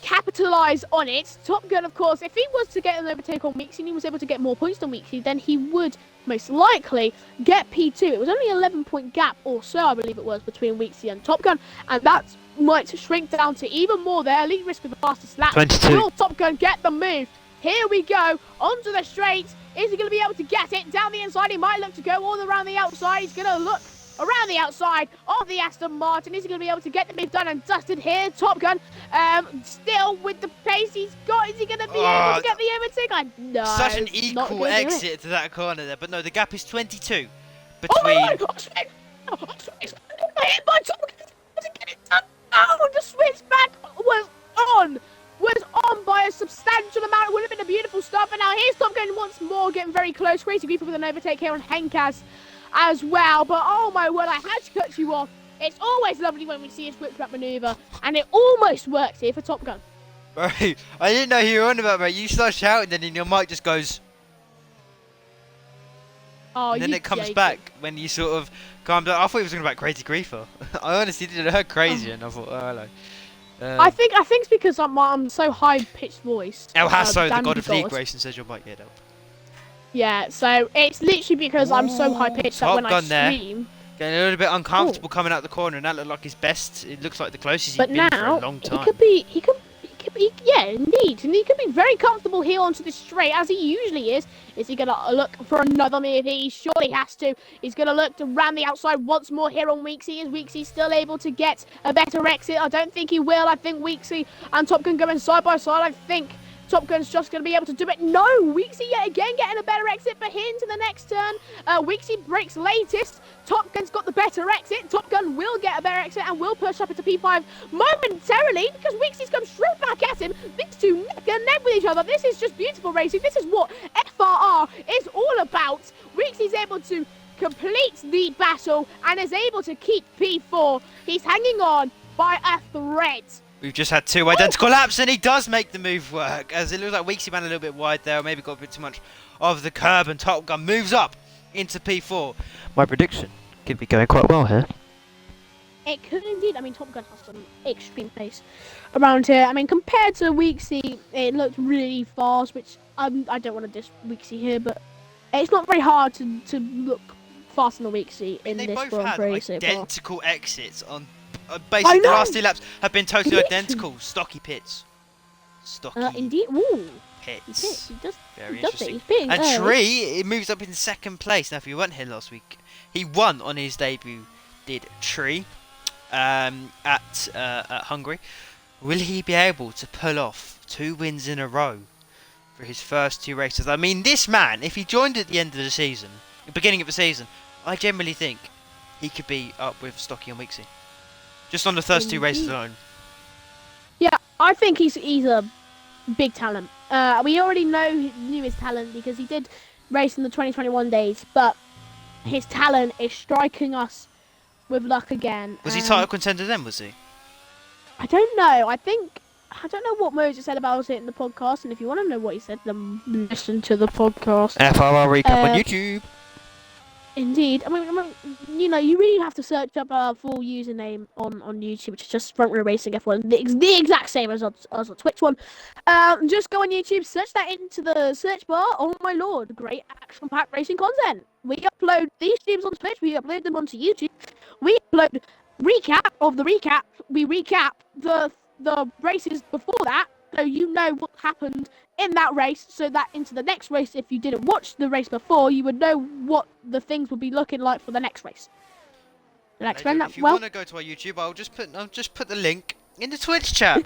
capitalise on it. Top Gun, of course, if he was to get an overtake on Weeksy and he was able to get more points than Weeksy, then he would most likely get P2. It was only an 11-point gap or so, I believe it was, between Weeksy and Top Gun, and that might shrink down to even more there. Elite Risk with the fastest lap. 22. Will Top Gun get the move? Here we go, onto the straight. Is he going to be able to get it? Down the inside, he might look to go all around the outside. He's going to look around the outside of the Aston Martin. Is he going to be able to get the move done and dusted here? Top Gun, still with the pace he's got. Is he going to be able to get the overtake? No. Such an equal exit to that corner there. But no, the gap is 22 between... Oh my God! Oh, the switch back. once more getting very close. Crazy Reaper with an overtake here on Henkaz as well. But oh my word, I had to cut you off. It's always lovely when we see a switch back maneuver, and it almost worked here for Top Gun. Bro, I didn't know who you were on about, mate. You start shouting, then your mic just goes. Oh, And then it comes back when you sort of calm down. I thought he was talking about Crazy Griefer. I honestly didn't. I heard crazy, and I thought, oh hello. I think it's because I'm so high pitched voice. El Hasso, the Dandy god of league God. racing, says your mic get up. Yeah, so it's literally because I'm so high pitched that Top when I Gun there. scream. Getting a little bit uncomfortable coming out the corner, and that looked like his best. It looks like the closest But he's been now for a long time. he could be, yeah, indeed, and he could be very comfortable here onto this straight as he usually is. Is he gonna look for another move? He surely has to. He's gonna look to ram the outside once more here on Weeksy. Is Weeksy still able to get a better exit? I don't think he will. I think Weeksy and Top Gun going side by side. I think Top Gun's just going to be able to do it. No! Weeksy yet again getting a better exit for him to the next turn. Weeksy breaks latest. Top Gun's got the better exit. Top Gun will get a better exit and will push up into P5 momentarily because Weeksy's come straight back at him. These two neck and neck with each other. This is just beautiful racing. This is what FRR is all about. Weeksy's able to complete the battle and is able to keep P4. He's hanging on by a thread. We've just had two identical laps, and he does make the move work. As it looks like Weeksy ran a little bit wide there, or maybe got a bit too much of the curb, and Top Gun moves up into P4. My prediction could be going quite well here. It could indeed. I mean, Top Gun has some extreme pace around here. I mean, compared to Weeksy, it looked really fast, which I don't want to diss Weeksy here, but it's not very hard to look faster than Weeksy in They this both Grand had Prix so far. identical exits on. Basically, the know. last two laps have been totally Literally. identical. Stocky pits. Stocky Indeed. Ooh, pits. he does. Very He does it. interesting. He's being And early. Tree, it moves up in second place. Now, if you weren't here last week, he won on his debut. Did Tree at Hungary? Will he be able to pull off 2 wins in a row for his first 2 races? I mean, this man, if he joined at the end of the season, the beginning of the season, I generally think he could be up with Stocky and Weeksy. Just on the first 2 races alone. Yeah, I think he's a big talent. We already knew his talent because he did race in the 2021 days, but his talent is striking us with luck again. Was he title contender then, was he? I don't know. I don't know what Moses said about it in the podcast, and if you want to know what he said, then listen to the podcast. FRR recap on Uh, YouTube. Indeed. I mean, you know, you really have to search up our full username on YouTube, which is just Front Row Racing F1, the exact same as the Twitch one. Just go on YouTube, search that into the search bar. Oh my lord, great action-packed racing content. We upload these streams on Twitch, we upload them onto YouTube. We upload recap of the recap. We recap the races before that, so you know what happened in that race, so that into the next race, if you didn't watch the race before, you would know what the things would be looking like for the next race. Did I explain that If you well? want to go to our YouTube, I'll just put the link in the Twitch chat.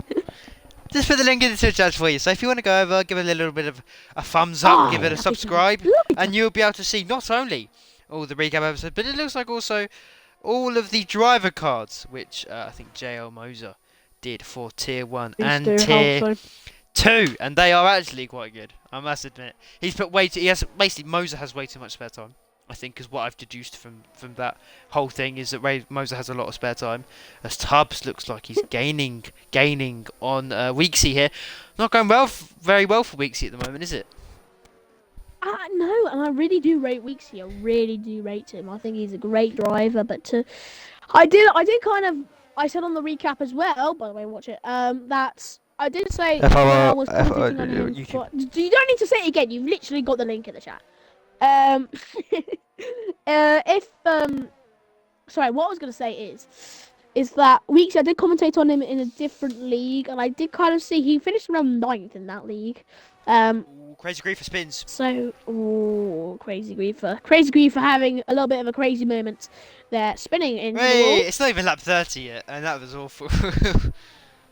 Just put the link in the Twitch chat for you. So if you want to go over, give it a little bit of a thumbs up, Oh, give it a that'd be subscribe, lovely. and you'll be able to see not only all the recap episodes, but it looks like also all of the driver cards, which I think JL Moser did for Tier 1 and Tier 2, and they are actually quite good, I must admit. He's put way too, basically Moser has way too much spare time, I think, is what I've deduced from that whole thing, is that Moser has a lot of spare time, as Tubbs looks like he's gaining on Weeksy here. Not going very well for Weeksy at the moment, is it? No, and I really do rate Weeksy. I really do rate him. I think he's a great driver, but I did kind of, I said on the recap as well, by the way, watch it, that I did say when I was commenting on him. You don't need to say it again. You've literally got the link in the chat. Sorry, what I was gonna say is that Weeksy, I did commentate on him in a different league, and I did kind of see he finished around 9th in that league. Ooh, Crazy Griefer spins. So, Crazy Griefer having a little bit of a crazy moment there, spinning into the wall. It's not even lap 30 yet, and that was awful.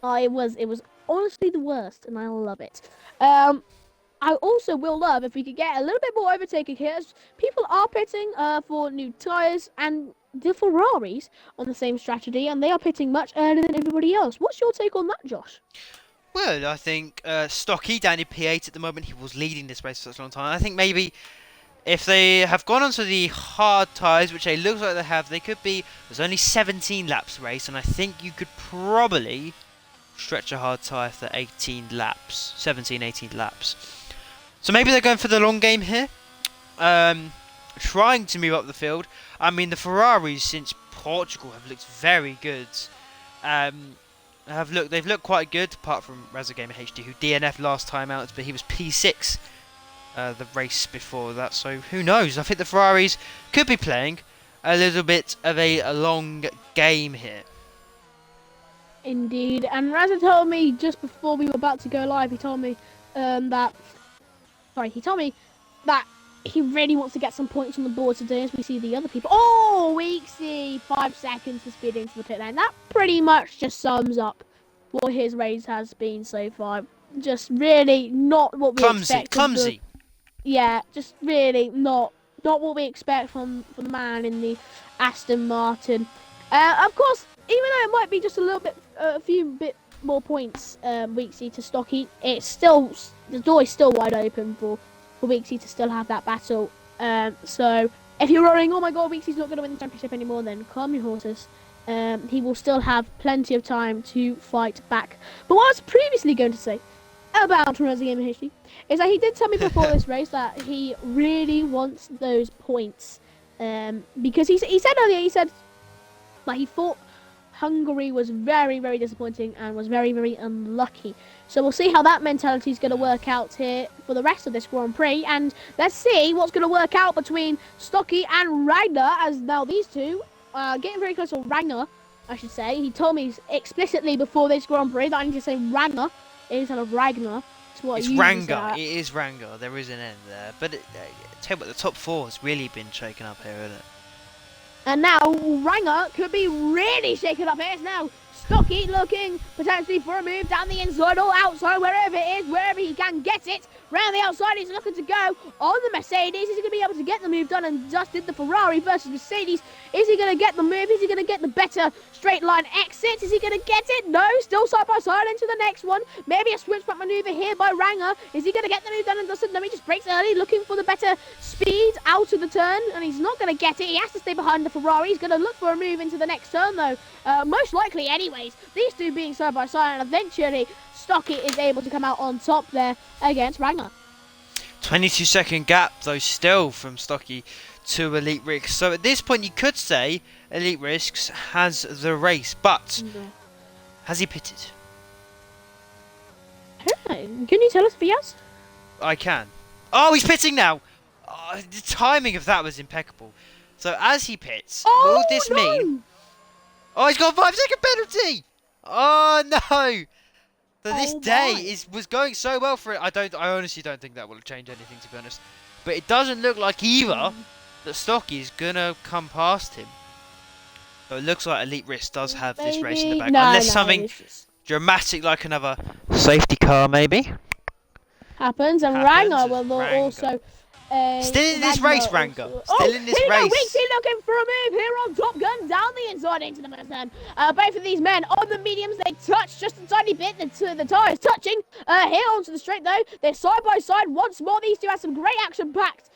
It was honestly the worst, and I love it. I also will love if we could get a little bit more overtaking here, as people are pitting for new tyres, and the Ferraris on the same strategy, and they are pitting much earlier than everybody else. What's your take on that, Josh? Well, I think Stocky down in P8 at the moment. He was leading this race for such a long time. I think maybe if they have gone onto the hard tyres, which they look like they have, they could be. There's only 17 laps race, and I think you could probably stretch a hard tyre for 18 laps, 17, 18 laps. So maybe they're going for the long game here, trying to move up the field. I mean, the Ferraris since Portugal have looked very good. They've looked quite good, apart from Razagamer HD, who DNF'd last time out, but he was P6 the race before that. So who knows? I think the Ferraris could be playing a little bit of a long game here. Indeed, and Raza told me just before we were about to go live, he told me that he really wants to get some points on the board today as we see the other people. Oh, Weeksy, 5 seconds to speed into the pit lane. That pretty much just sums up what his race has been so far. Just really not what we expected. Clumsy. Yeah, just really not what we expect from the man in the Aston Martin. Of course, even though it might be just a few bit more points, Weeksy to Stocky, it's still, the door is still wide open for Weeksy to still have that battle. So if you're worrying, oh my god, Weeksy's not going to win the championship anymore, then calm your horses. He will still have plenty of time to fight back. But what I was previously going to say about Razagamer HD is that he did tell me before this race that he really wants those points. Because he said earlier, like he thought Hungary was very, very disappointing and was very, very unlucky. So we'll see how that mentality is going to work out here for the rest of this Grand Prix. And let's see what's going to work out between Stocky and Ragnar, as now these two are getting very close to Ragnar, I should say. He told me explicitly before this Grand Prix that I need to say Ragnar instead of Ragnar. It's Ranga. It is Ranga. There is an N there. But tell you what, the top four has really been shaken up here, isn't it? And now Ranger could be really shaken up here. It's now Stocky looking potentially for a move down the inside or outside, wherever it is, wherever he can get it. Round the outside, he's looking to go on the Mercedes. Is he going to be able to get the move done and just did the Ferrari versus Mercedes? Is he going to get the move? Is he going to get the better straight line exit? Is he going to get it? No, still side by side into the next one. Maybe a switchback maneuver here by Ranger. Is he going to get the move done and doesn't? No, he just breaks early, looking for the better speed out of the turn, and he's not going to get it. He has to stay behind the Ferrari. He's going to look for a move into the next turn, though. Most likely, anyways. These two being side by side, and eventually Stocky is able to come out on top there against Ragnar. 22-second gap, though, still from Stocky to Elite Risks. So at this point, you could say Elite Risks has the race, but has he pitted? I don't know. Can you tell us if he has? I can. Oh, he's pitting now. Oh, the timing of that was impeccable. So as he pits, will this mean? Oh, he's got a 5-second penalty. Oh no. So this day was going so well for it. I honestly don't think that will change anything, to be honest. But it doesn't look like either that Stocky is gonna come past him. So it looks like Elite Risk does have this race in the bag, unless something dramatic like another safety car maybe happens, and Ragnar will also. Still in this race, Ranga. Still in this race. Weeksy looking for a move here on Top Gun, down the inside into the first turn. Both of these men on the mediums, they touch just a tiny bit. The tyres touching here onto the straight, though. They're side by side once more. These two have some great action-packed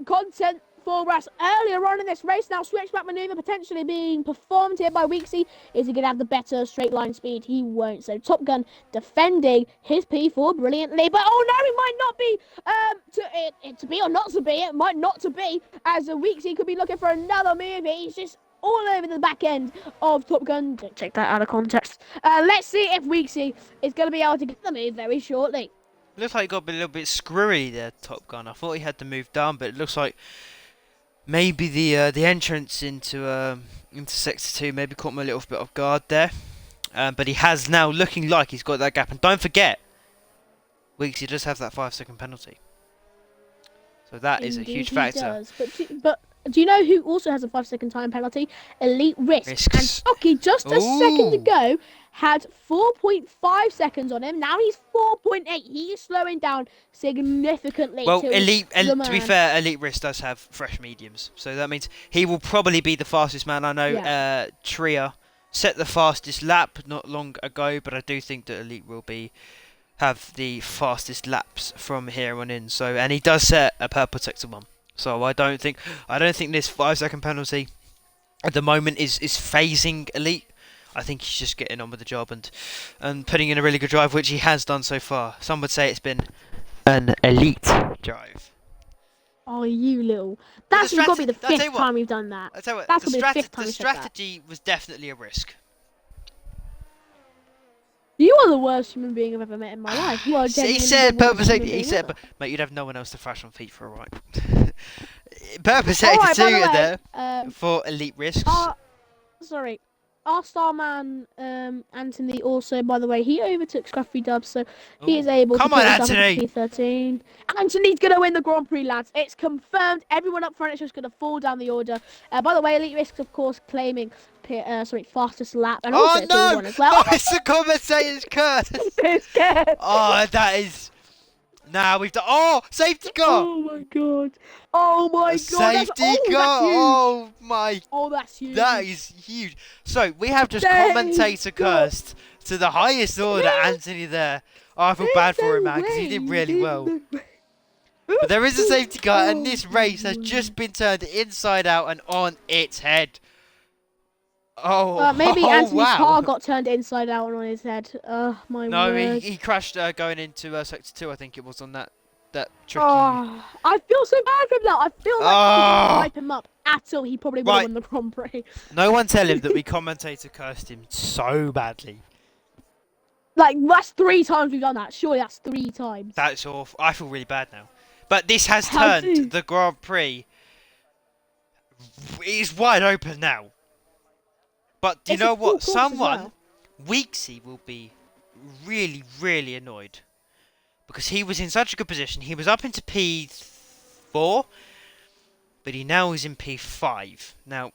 content for us earlier on in this race. Now, switchback maneuver potentially being performed here by Weeksy. Is he going to have the better straight line speed? He won't. So Top Gun defending his P4 brilliantly. But oh no, it might not be to be or not to be. It might not to be, as Weeksy could be looking for another move. He's just all over the back end of Top Gun. Don't take that out of context. Let's see if Weeksy is going to be able to get the move very shortly. Looks like he got a little bit screwy there, Top Gun. I thought he had the move done, but it looks like maybe the entrance into Sector 2 maybe caught him a little bit off guard there. But he has now looking like he's got that gap. And don't forget, Weeksy does have that 5-second penalty. So that is a huge factor. But do you know who also has a 5-second time penalty? Elite Risks. And Stocky, just a second ago, had 4.5 seconds on him. Now he's 4.8. He is slowing down significantly. Well, to be fair, Elite Risk does have fresh mediums. So that means he will probably be the fastest man. I know Tria set the fastest lap not long ago, but I do think that Elite will have the fastest laps from here on in. So, and he does set a purple sector 1. So I don't think this 5-second penalty at the moment is phasing Elite. I think he's just getting on with the job and putting in a really good drive, which he has done so far. Some would say it's been an elite drive. Oh, you little. That's got to be the I'll tell you fifth what, time we've done that. I'll tell you what, That's got to be the fifth time the we've said that. strategy was definitely a risk. You are the worst human being I've ever met in my life. You are He genuinely said the worst purple human safety. He being said, ever. mate, you'd have no one else to thrash on feet for a ride. Purple safety Alright, by the 2 way, there for elite risks. Sorry. Our star man, Anthony, also, by the way, he overtook Scruffy Dubs, so he is able to Come put on, himself Anthony! into P13. Anthony's going to win the Grand Prix, lads. It's confirmed. Everyone up front is just going to fall down the order. By the way, Elite Risks, of course, claiming fastest lap, and also Oh P1 no! as well. Oh, it's the commentator's curse! It's scared. Oh, that is... Now we've done... Oh, safety car! Oh my god. Oh my god. Safety car! That's huge. Oh my... Oh, that's huge. That is huge. So, we have just Thank commentator God. cursed to the highest order, Anthony there. Oh, I feel bad for him, man, because he did really well. But there is a safety car, and this race has just been turned inside out and on its head. Oh, Maybe oh, Anthony's wow. car got turned inside out and on his head. My No, word. he crashed going into sector 2, I think it was, on that tricky... Oh, I feel so bad for him now. I feel like if we didn't wipe him up at all, he probably would have won the Grand Prix. No one tell him that we commentator cursed him so badly. Like, that's 3 times we've done that. Surely that's 3 times. That's awful. I feel really bad now. But this has How do you- turned the Grand Prix. It's wide open now. But do you It's a know full what? course as Someone, well. Weeksy, will be really, really annoyed. Because he was in such a good position. He was up into P4. But he now is in P5. Now,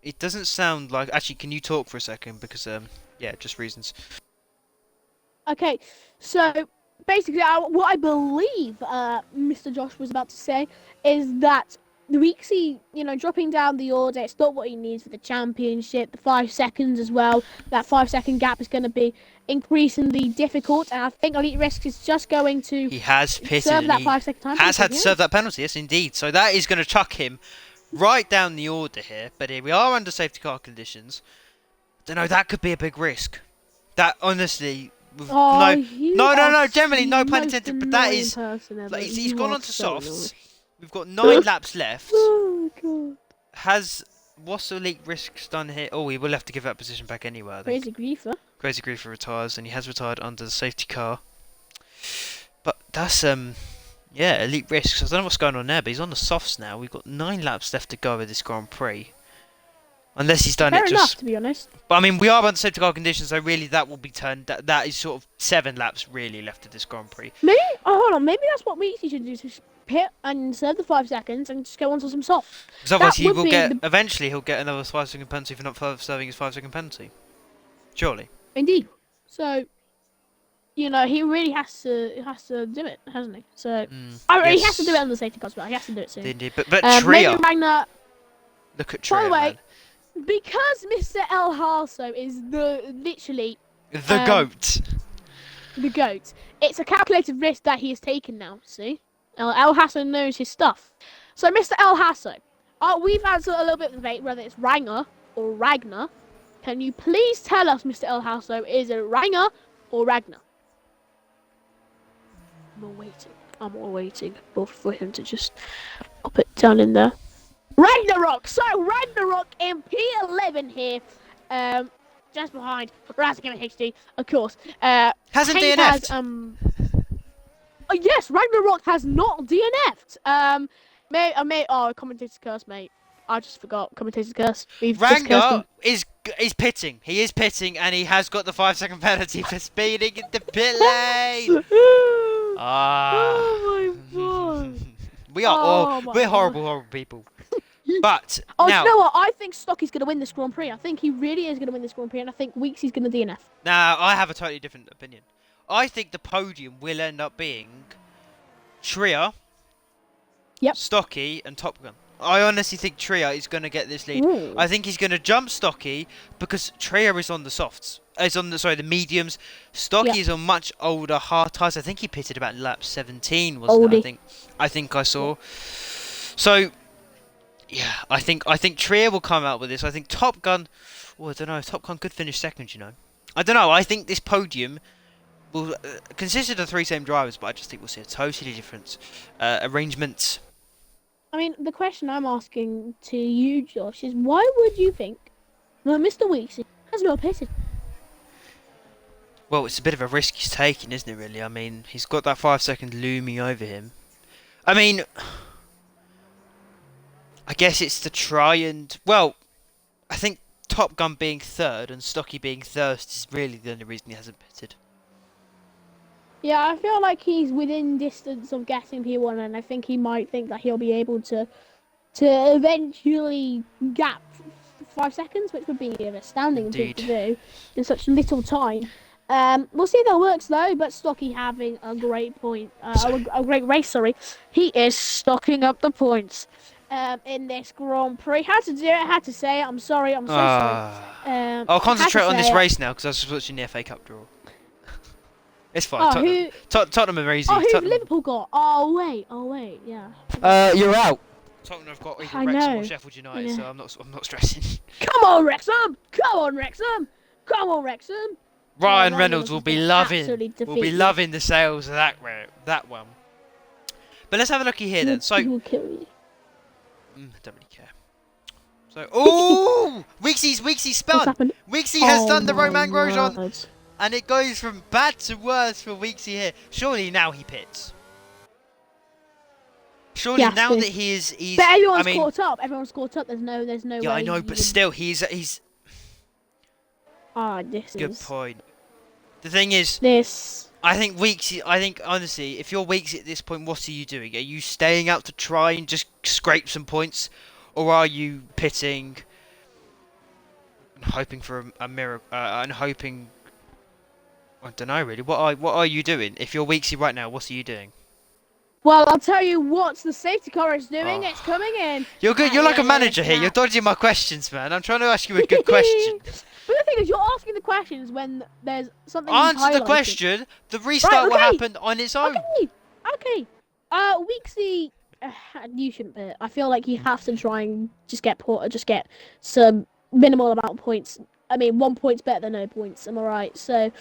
it doesn't sound like... Actually, can you talk for a second? Because, yeah, just reasons. Okay, so basically, what I believe Mr. Josh was about to say is that the Weeksy, dropping down the order, it's not what he needs for the championship. The 5 seconds as well. That 5-second gap is going to be increasingly difficult, and I think Elite Risk is just going to He has pitted. serve that He 5-second time. has had to yes. serve that penalty, yes, indeed. So that is going to chuck him right down the order here. But here we are under safety car conditions. Don't know, that could be a big risk. That, honestly... Oh, no, generally, no pun intended, but that is... Like, he's gone on to softs. We've got 9 laps left. Oh, God. What's the Elite Risks done here? Oh, he will have to give that position back anyway, I think. Crazy Griefer. Crazy Griefer retires, and he has retired under the safety car. But that's, yeah, Elite Risks. I don't know what's going on there, but he's on the softs now. We've got 9 laps left to go with this Grand Prix. Unless he's done Fair it enough, just... to be honest. But, I mean, we are under safety car conditions, so really that will be turned... That is sort of 7 laps really left of this Grand Prix. Maybe, hold on, maybe that's what we should do, just pit and serve the 5 seconds and just go on to some softs. Because otherwise That he would will be get... Eventually he'll get another 5-second penalty for not serving his 5-second penalty. Surely. Indeed. So, he really has to do it, hasn't he? So, he has to do it on the safety car as well. He has to do it soon. Indeed. But Maybe Tria... Ragnar... Look at Tria, By the way, man. because Mr. El Harso is literally The GOAT. the GOAT, it's a calculated risk that he has taken now, see? El Hasso knows his stuff. So, Mr. El Hasso, we've had a little bit of debate whether it's Ragnar or Ragnar. Can you please tell us, Mr. El Hasso, is it Ragnar or Ragnar? I'm waiting for him to just pop it down in there. Ragnarok! So, Ragnarok in P11 here. Just behind Razakim HD, of course. Hasn't Hank DNF'd. has, yes, Ragnarok has not DNF'd. Commentator's curse, mate. I just forgot. Commentator's curse. We've just cursed Ranga him. is pitting. He is pitting, and he has got the 5-second penalty for speeding in the pit lane. Oh my god. We're horrible people. But Oh, now, you know what? I think Stocky's going to win this Grand Prix. I think he really is going to win this Grand Prix, and I think Weeksy's going to DNF. now I have a totally different opinion. I think the podium will end up being Tria, Yep. Stocky, and Top Gun. I honestly think Tria is going to get this lead. Ooh. I think he's going to jump Stocky because Tria is on the softs. Is on the mediums. Yeah. Stocky is on much older hard tires. I think he pitted about lap 17, wasn't it? Oldie. I think I saw. So yeah, I think Tria will come out with this. I think Top Gun. Well, I don't know. Top Gun could finish second. You know. I don't know. I think this podium will consist of the 3 same drivers, but I just think we'll see a totally different arrangement. I mean, the question I'm asking to you, Josh, is why would you think that Mr. Weeksy has not pitted? Well, it's a bit of a risk he's taking, isn't it, really? I mean, he's got that 5 second looming over him. I mean, I guess it's to try and... Well, I think Top Gun being third and Stocky being first is really the only reason he hasn't pitted. Yeah, I feel like he's within distance of getting P1, and I think he might think that he'll be able to eventually gap 5 seconds, which would be an astounding thing to do in such little time. We'll see if that works though. But Stocky having a great point, a great race. Sorry, he is stocking up the points in this Grand Prix. Had to do it. Had to say it. I'm sorry. I'm so sorry. I'll concentrate on this it. race now because I was just watching the FA Cup draw. It's fine. Oh, Tottenham are easy. Oh, who's Tottenham. Liverpool got? Oh wait, yeah. You're out. Tottenham have got I either Wrexham or know. Sheffield United, Yeah. so I'm not stressing. Come on, Wrexham! Come on, Wrexham! Come on, Wrexham! Ryan Ryan Reynolds will be loving the sales of that one. But let's have a looky here then. So He will kill you. don't really care. So oh, Weeksy's What's spun. happened? Weeksy has Oh done the my Romain Grosjean, word. and it goes from bad to worse for Weeksy here. Surely now he pits. Surely Yes, now but- that he's But everyone's I mean, caught up. Everyone's caught up. There's no yeah, way. I know, you but would- still he's This good is point. The thing is, this. I think honestly, if you're Weeksy at this point, what are you doing? Are you staying out to try and just scrape some points, or are you pitting and hoping for a miracle? And hoping, I don't know really. What are you doing? If you're Weeksy right now, what are you doing? Well, I'll tell you what the safety car is doing. Oh. It's coming in. You're good. You're like a Yeah, manager here. yeah. You're dodging my questions, man. I'm trying to ask you a good question. But the thing is, you're asking the questions when there's something. Answer the highlighted. question. The restart will okay. happen on its own. Okay. Weeksy, you shouldn't pit. I feel like you have to try and just get some minimal amount of points. I mean, 1 point's better than no points. Am I right? So,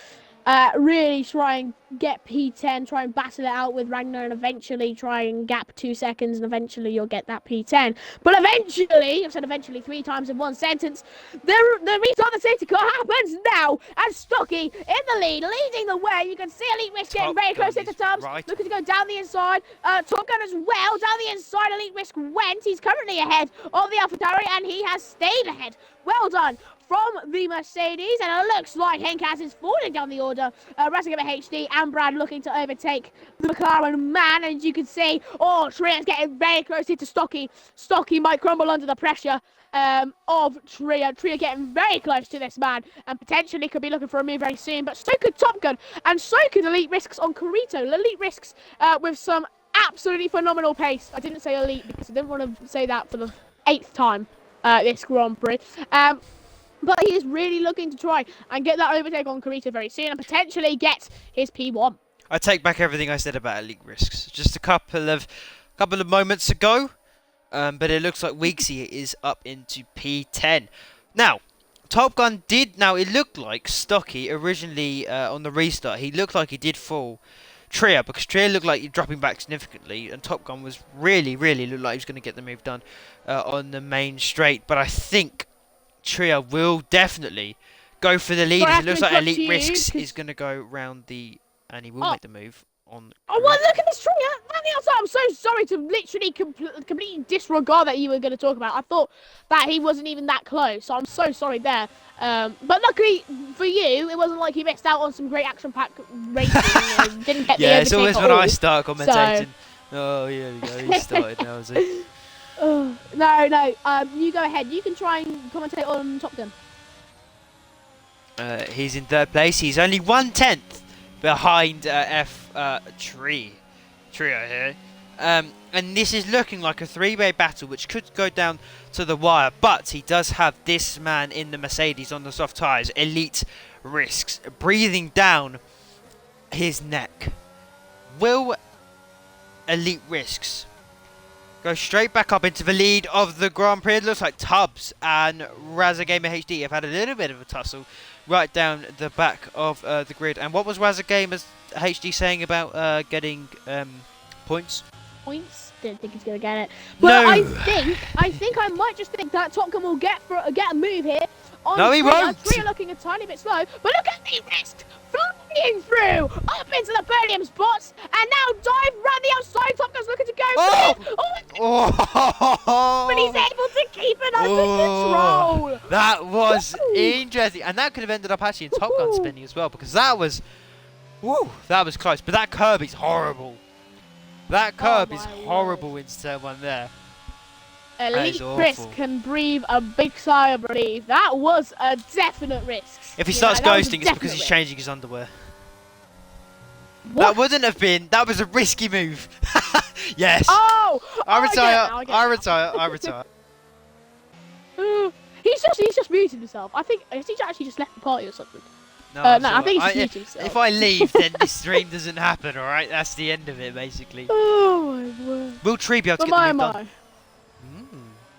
really try and get P10. Try and battle it out with Ragnar, and eventually try and gap 2 seconds, and eventually you'll get that P10. But eventually, I've said eventually 3 times in one sentence. The restart of the safety car happens now, and Stocky in the lead, leading the way. You can see Elite Risk getting Top very close Gun into is Tubbs, right. looking to go down the inside. Top Gun as well, down the inside. Elite Risk went. He's currently ahead of the AlphaTauri, and he has stayed ahead. Well done from the Mercedes, and it looks like Henkaz is falling down the order. Racing HD and Brad looking to overtake the McLaren man, and you can see, Tria's getting very close into Stocky. Stocky might crumble under the pressure of Tria. Tria getting very close to this man, and potentially could be looking for a move very soon, but so could Top Gun, and so could Elite Risks on Carito. Elite Risks with some absolutely phenomenal pace. I didn't say Elite because I didn't want to say that for the 8th time this Grand Prix. But he is really looking to try and get that overtake on Carito very soon and potentially get his P1. I take back everything I said about Elite Risks. Just a couple of moments ago, but it looks like Weeksy is up into P10. Now, Top Gun did. Now it looked like Stocky originally on the restart. He looked like he did fall Tria because Tria looked like he's dropping back significantly, and Top Gun was really looked like he was going to get the move done on the main straight. But I think Tria will definitely go for the lead. It looks like Elite Risks is going to go round the, and he will make the move on. Oh, well, look at this Tria on the outside. I'm so sorry to literally completely disregard that you were going to talk about. I thought that he wasn't even that close, so I'm so sorry there. But luckily for you, it wasn't like you missed out on some great action-packed racing and didn't get the overtake it's always at when all. I start commentating. Oh, yeah, we go. He started now, is he? No. You go ahead. You can try and commentate on Top Gun. He's in 3rd place. He's only 1/10 behind Trio here. And this is looking like a three-way battle, which could go down to the wire. But he does have this man in the Mercedes on the soft tyres, Elite Risks, breathing down his neck. Will Elite Risks go straight back up into the lead of the Grand Prix? It looks like Tubbs and Razza Gamer HD have had a little bit of a tussle right down the back of the grid. And what was Razza Gamer HD saying about getting points? Points. Didn't think he's gonna get it. But No. I think I might just think that Top Gun will get a move here. On No, he won't. Tria looking a tiny bit slow, but look at the risk flying through up into the podium spots, and now dive round the outside. Top Gun's looking to go. Oh! But he's able to keep it under control. That was Woo! interesting, and that could have ended up actually in Top Gun spinning as well, because that was close. But that curb is horrible. That curb is horrible in turn 1 there. Elite awful. Risk can breathe a big sigh of relief. That was a definite risk. If he You starts know, that was a ghosting, it's because definite he's risk. changing his underwear. What? That wouldn't have been. That was a risky move. Yes. Oh! I get it retire. now, get I it now. retire. I retire. He's just muted himself. I think he actually just left the party or something. No, No, it's I think alright. he's just muted himself. If I leave, then this stream doesn't happen. All right, that's the end of it, basically. Oh my word. Will Tree be able to But get the my, move done?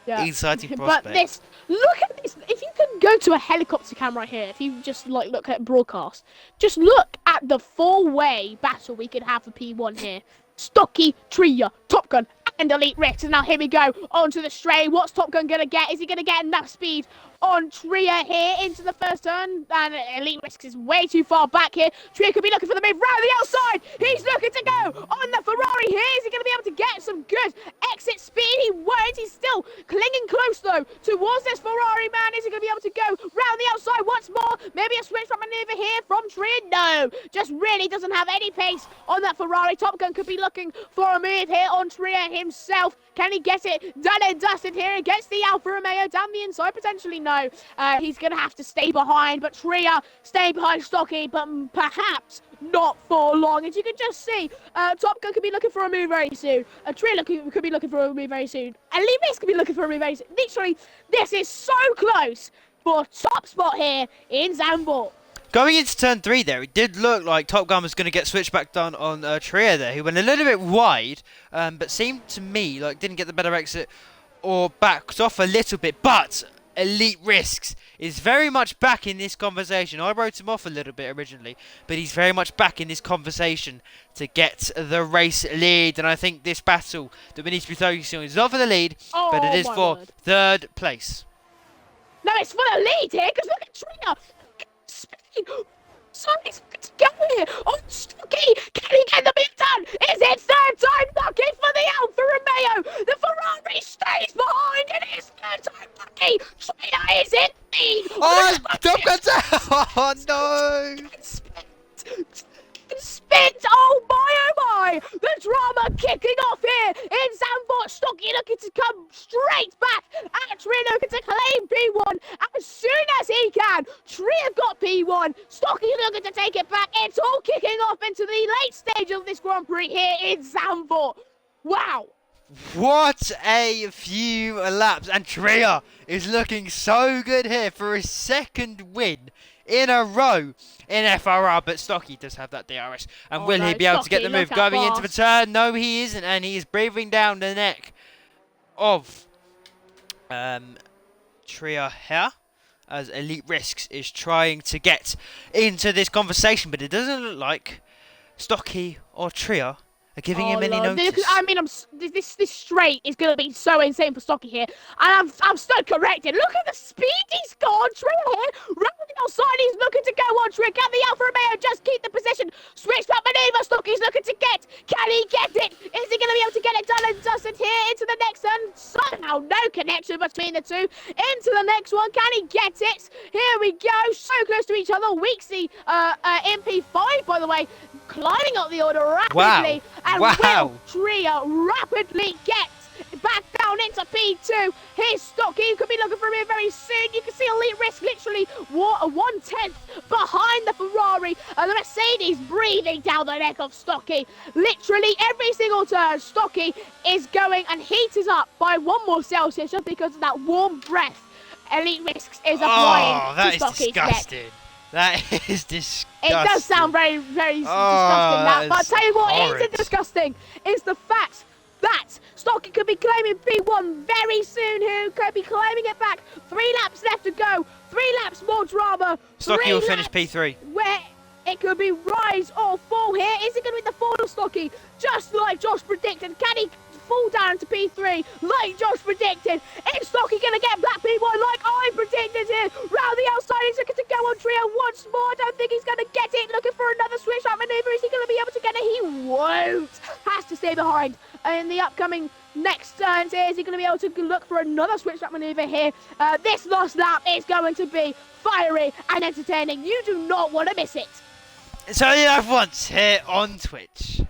Yeah. Exciting But prospect. this, look at this. If you can go to a helicopter cam right here, if you just like look at broadcast, just look at the four-way battle we could have for P1 here. Stocky, Tria, Top Gun, and Elite Rex. And now here we go onto the straight. What's Top Gun gonna get? Is he gonna get enough speed on Tria here into the first turn? And Elite Rex is way too far back here. Tria could be looking for the move round the outside. He's looking to go on the Ferrari here. Is he gonna be able to get some good exit speed? He won't. He's still clinging close though towards this Ferrari man. Is he gonna be able to go round the outside once more? Maybe a switch from maneuver here from Tria. No, just really doesn't have any pace on that Ferrari. Top Gun could be looking for a move here on Tria himself. Can he get it done and dusted here against the Alfa Romeo down the inside? Potentially no. He's going to have to stay behind, but Tria stay behind Stocky, but perhaps not for long. As you can just see, Top Gun could be looking for a move very soon. Tria could be looking for a move very soon. And Levis could be looking for a move very soon. Literally, this is so close for top spot here in Zandvoort. Going into turn 3 there, it did look like Top Gun was going to get switched back done on Tria there, who went a little bit wide, but seemed to me like didn't get the better exit or backed off a little bit. But Elite Risks is very much back in this conversation. I wrote him off a little bit originally, but he's very much back in this conversation to get the race lead. And I think this battle that we need to be focusing on is not for the lead, but it is for third place. No, it's for the lead here, because look at Tria. Somebody's going to get here on Stocky. Can he get the move done? Is it third time lucky for the Alfa Romeo? The Ferrari stays behind. It is third time lucky. Tria is in lead. Oh, Top Gun's out! Oh no! Spins! Oh my! The drama kicking off here in Zandvoort. Stocky looking to come straight back at Tria, looking to claim P1 as soon as he can. Tria got P1. Stocky looking to take it back. It's all kicking off into the late stage of this Grand Prix here in Zandvoort. Wow! What a few laps, and Tria is looking so good here for his second win in a row in FRR, but Stocky does have that DRS. And will he be able to get the move going into the turn? No, he isn't, and he is breathing down the neck of Tria here, as Elite Risks is trying to get into this conversation, but it doesn't look like Stocky or Tria are giving him any notice. I mean, this straight is going to be so insane for Stocky here. And I'm still corrected. Look at the speed he's got. Tria here, rounding outside, he's looking to go on. Tria, can the Alfa Romeo just keep the position? Switch that maneuver, Stocky's looking to get. Can he get it? Is he going to be able to get it done and dusted here into the next one? Somehow, no connection between the two. Into the next one, can he get it? Here we go, so close to each other. Weeksy, MP5, by the way, climbing up the order rapidly. Wow. And Wow. will Tria rapidly get back down into P2. Here's Stocky, who could be looking for him very soon. You can see Elite Risk literally 1/10 behind the Ferrari. The Mercedes breathing down the neck of Stocky. Literally every single turn, Stocky is going and heating up by 1 more Celsius just because of that warm breath Elite Risks is applying that to is Stocky's neck. disgusting. That is disgusting. It does sound very, very disgusting, that. But I'll tell you what horrid. isn't disgusting is the fact that Stocky could be claiming P1 very soon. Who could be claiming it back? 3 laps left to go. 3 laps more drama. Stocky 3 will finish laps P3. Where it could be rise or fall here. Is it going to be the fall of Stocky? Just like Josh predicted. Can he fall down to P3 like Josh predicted? Is Stocky going to get black P1 like I predicted here? Round the outside, he's looking to go on trio once more. I don't think he's going to get it. Looking for another switch up maneuver. Is he going to be able to get it? He won't. Has to stay behind in the upcoming next turns. Is he going to be able to look for another switch up maneuver here? This last lap is going to be fiery and entertaining. You do not want to miss it. It's only live once here on Twitch.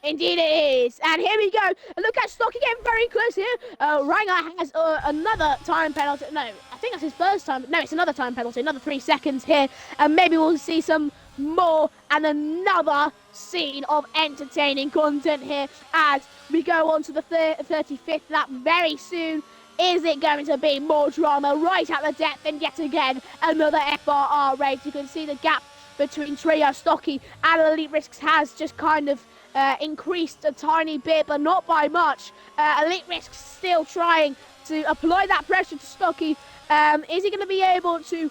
Indeed it is. And here we go. Look at Stocky getting very close here. Ranger has another time penalty. No, I think that's his first time. No, it's another time penalty. Another 3 seconds here. And maybe we'll see some more and another scene of entertaining content here as we go on to the 35th lap very soon. Is it going to be more drama right at the depth? And yet again, another FRR race. You can see the gap between Trio, Stocky and Elite Risks has just kind of increased a tiny bit, but not by much. Elite Risks still trying to apply that pressure to Stocky. Is he going to be able to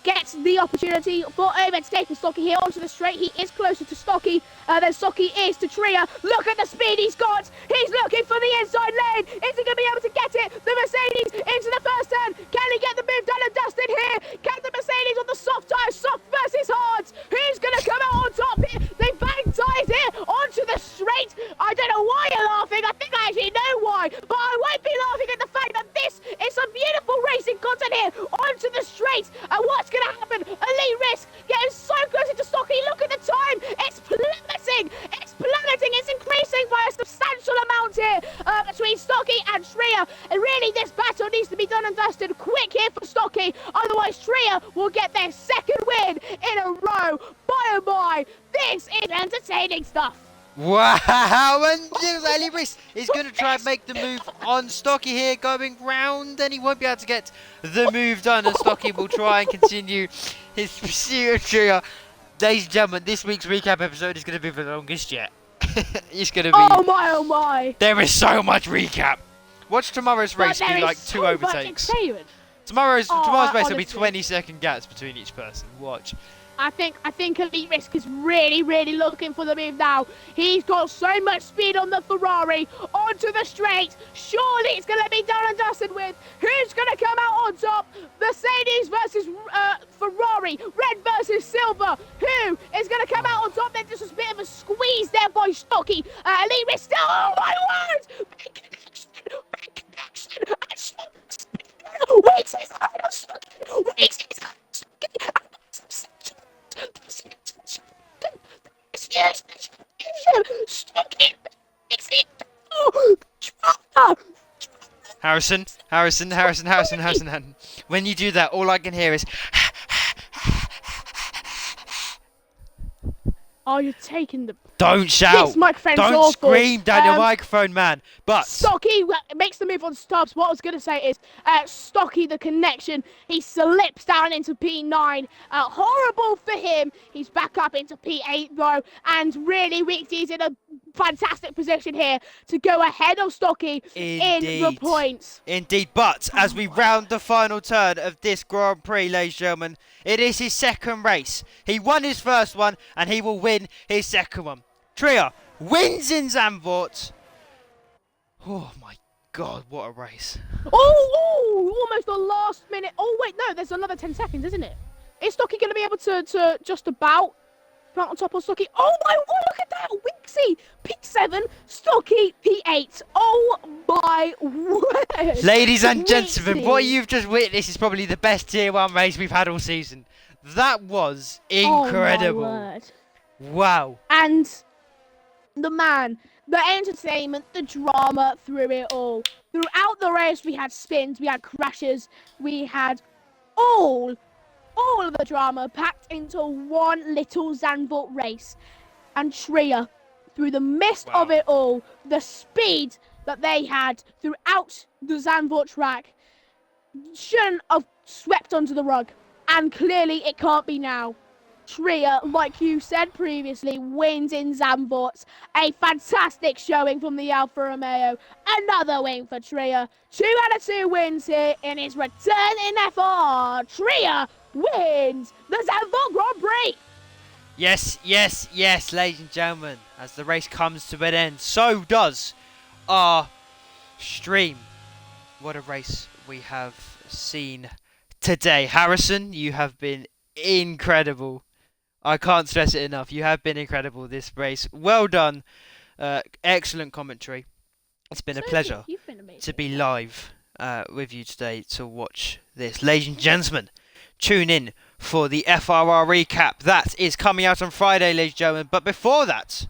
get the opportunity for overtaking Stocky here onto the straight? He is closer to Stocky than Stocky is to Tria. Look at the speed he's got. He's looking for the inside lane. Is he going to be able to get it? The Mercedes into the first turn. Can he get the move done and dusted here? Can the Mercedes on the soft tyres, soft versus hard? Who's going to come out on top here? They bang tyres here onto the straight. I don't know why you're laughing. I think I actually know why. But I won't be laughing at the fact that this is some beautiful racing content here onto the straight. And what's going to happen? Elite Risk getting so close to Stocky. Look at the time. It's plummeting. It's plummeting. It's increasing by a substantial amount here between Stocky and Tria. And really, this battle needs to be done and dusted quick here for Stocky. Otherwise, Tria will get their 2nd win in a row. By oh my, this is entertaining stuff. Wow, and Elite Risk is going to try and make the move on Stocky here, going round, and he won't be able to get the move done, and Stocky will try and continue his pursuit of Tria. Ladies and gentlemen, this week's recap episode is going to be the longest yet. It's going to be... Oh my, oh my. There is so much recap. Watch tomorrow's race be like 2 overtakes. Tomorrow's race will be honestly. 20-second gaps between each person. Watch. I think Elite Risk is really looking for the move now. He's got so much speed on the Ferrari onto the straight. Surely it's going to be done and dusted with. Who's going to come out on top? Mercedes versus Ferrari. Red versus silver. Who is going to come out on top? There's just a bit of a squeeze there by Stocky. Elite Risk still. Oh my word! Big connection. Big connection. Wait, Harrison. When you do that, all I can hear is... Oh, you're taking the... Don't shout! This microphone's Don't awful. scream down your microphone, man! But... Stocky makes the move on Stubbs. What I was going to say is, Stocky, the connection, he slips down into P9. Horrible for him. He's back up into P8, though. And really, Wixie's in a fantastic position here to go ahead of Stocky in the points. Indeed, but as we round the final turn of this Grand Prix, ladies and gentlemen, it is his 2nd race. He won his 1st one, and he will win his 2nd one. Tria wins in Zandvoort. Oh my God, what a race. Oh, almost the last minute. Oh, wait, no, there's another 10 seconds, isn't it? Is Stocky going to be able to just about come on top of Stocky? Oh my word, look at that. Wixie, P7, Stocky, P8. Oh my word. Ladies and gentlemen, Wixie. what you've just witnessed is probably the best Tier 1 race we've had all season. That was incredible. Oh my word. Wow. And the man, the entertainment, the drama through it all. Throughout the race, we had spins, we had crashes, we had all, all of the drama packed into one little Zandvoort race. And Trier, through the midst Wow. of it all, the speed that they had throughout the Zandvoort track shouldn't have swept under the rug. And clearly it can't be now. Trier, like you said previously, wins in Zandvoort. A fantastic showing from the Alfa Romeo. Another win for Trier. 2 out of 2 wins here in his return in FRR. Trier wins the Zandvoort Grand Prix. Yes, yes, yes, ladies and gentlemen. As the race comes to an end, so does our stream. What a race we have seen today. Harrison, you have been incredible. I can't stress it enough. You have been incredible this race. Well done. Excellent commentary. It's been a pleasure You've been amazing. to be live with you today to watch this. Ladies and gentlemen, tune in for the FRR recap. That is coming out on Friday, ladies and gentlemen. But before that,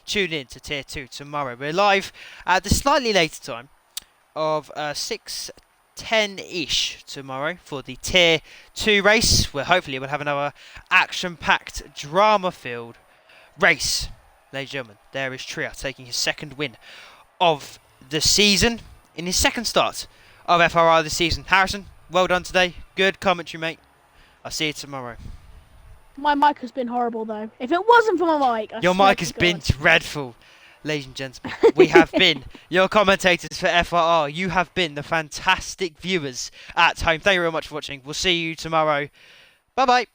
tune in to Tier 2 tomorrow. We're live at the slightly later time of 6:10-ish tomorrow for the Tier 2 race, where hopefully we'll have another action-packed, drama-filled race. Ladies and gentlemen, there is Trier taking his second win of the season in his second start of FRR this season. Harrison, well done today. Good commentary, mate. I'll see you tomorrow. My mic has been horrible though. If it wasn't for my mic, Your mic has been dreadful. Ladies and gentlemen, we have been your commentators for FRR. You have been the fantastic viewers at home. Thank you very much for watching. We'll see you tomorrow. Bye-bye.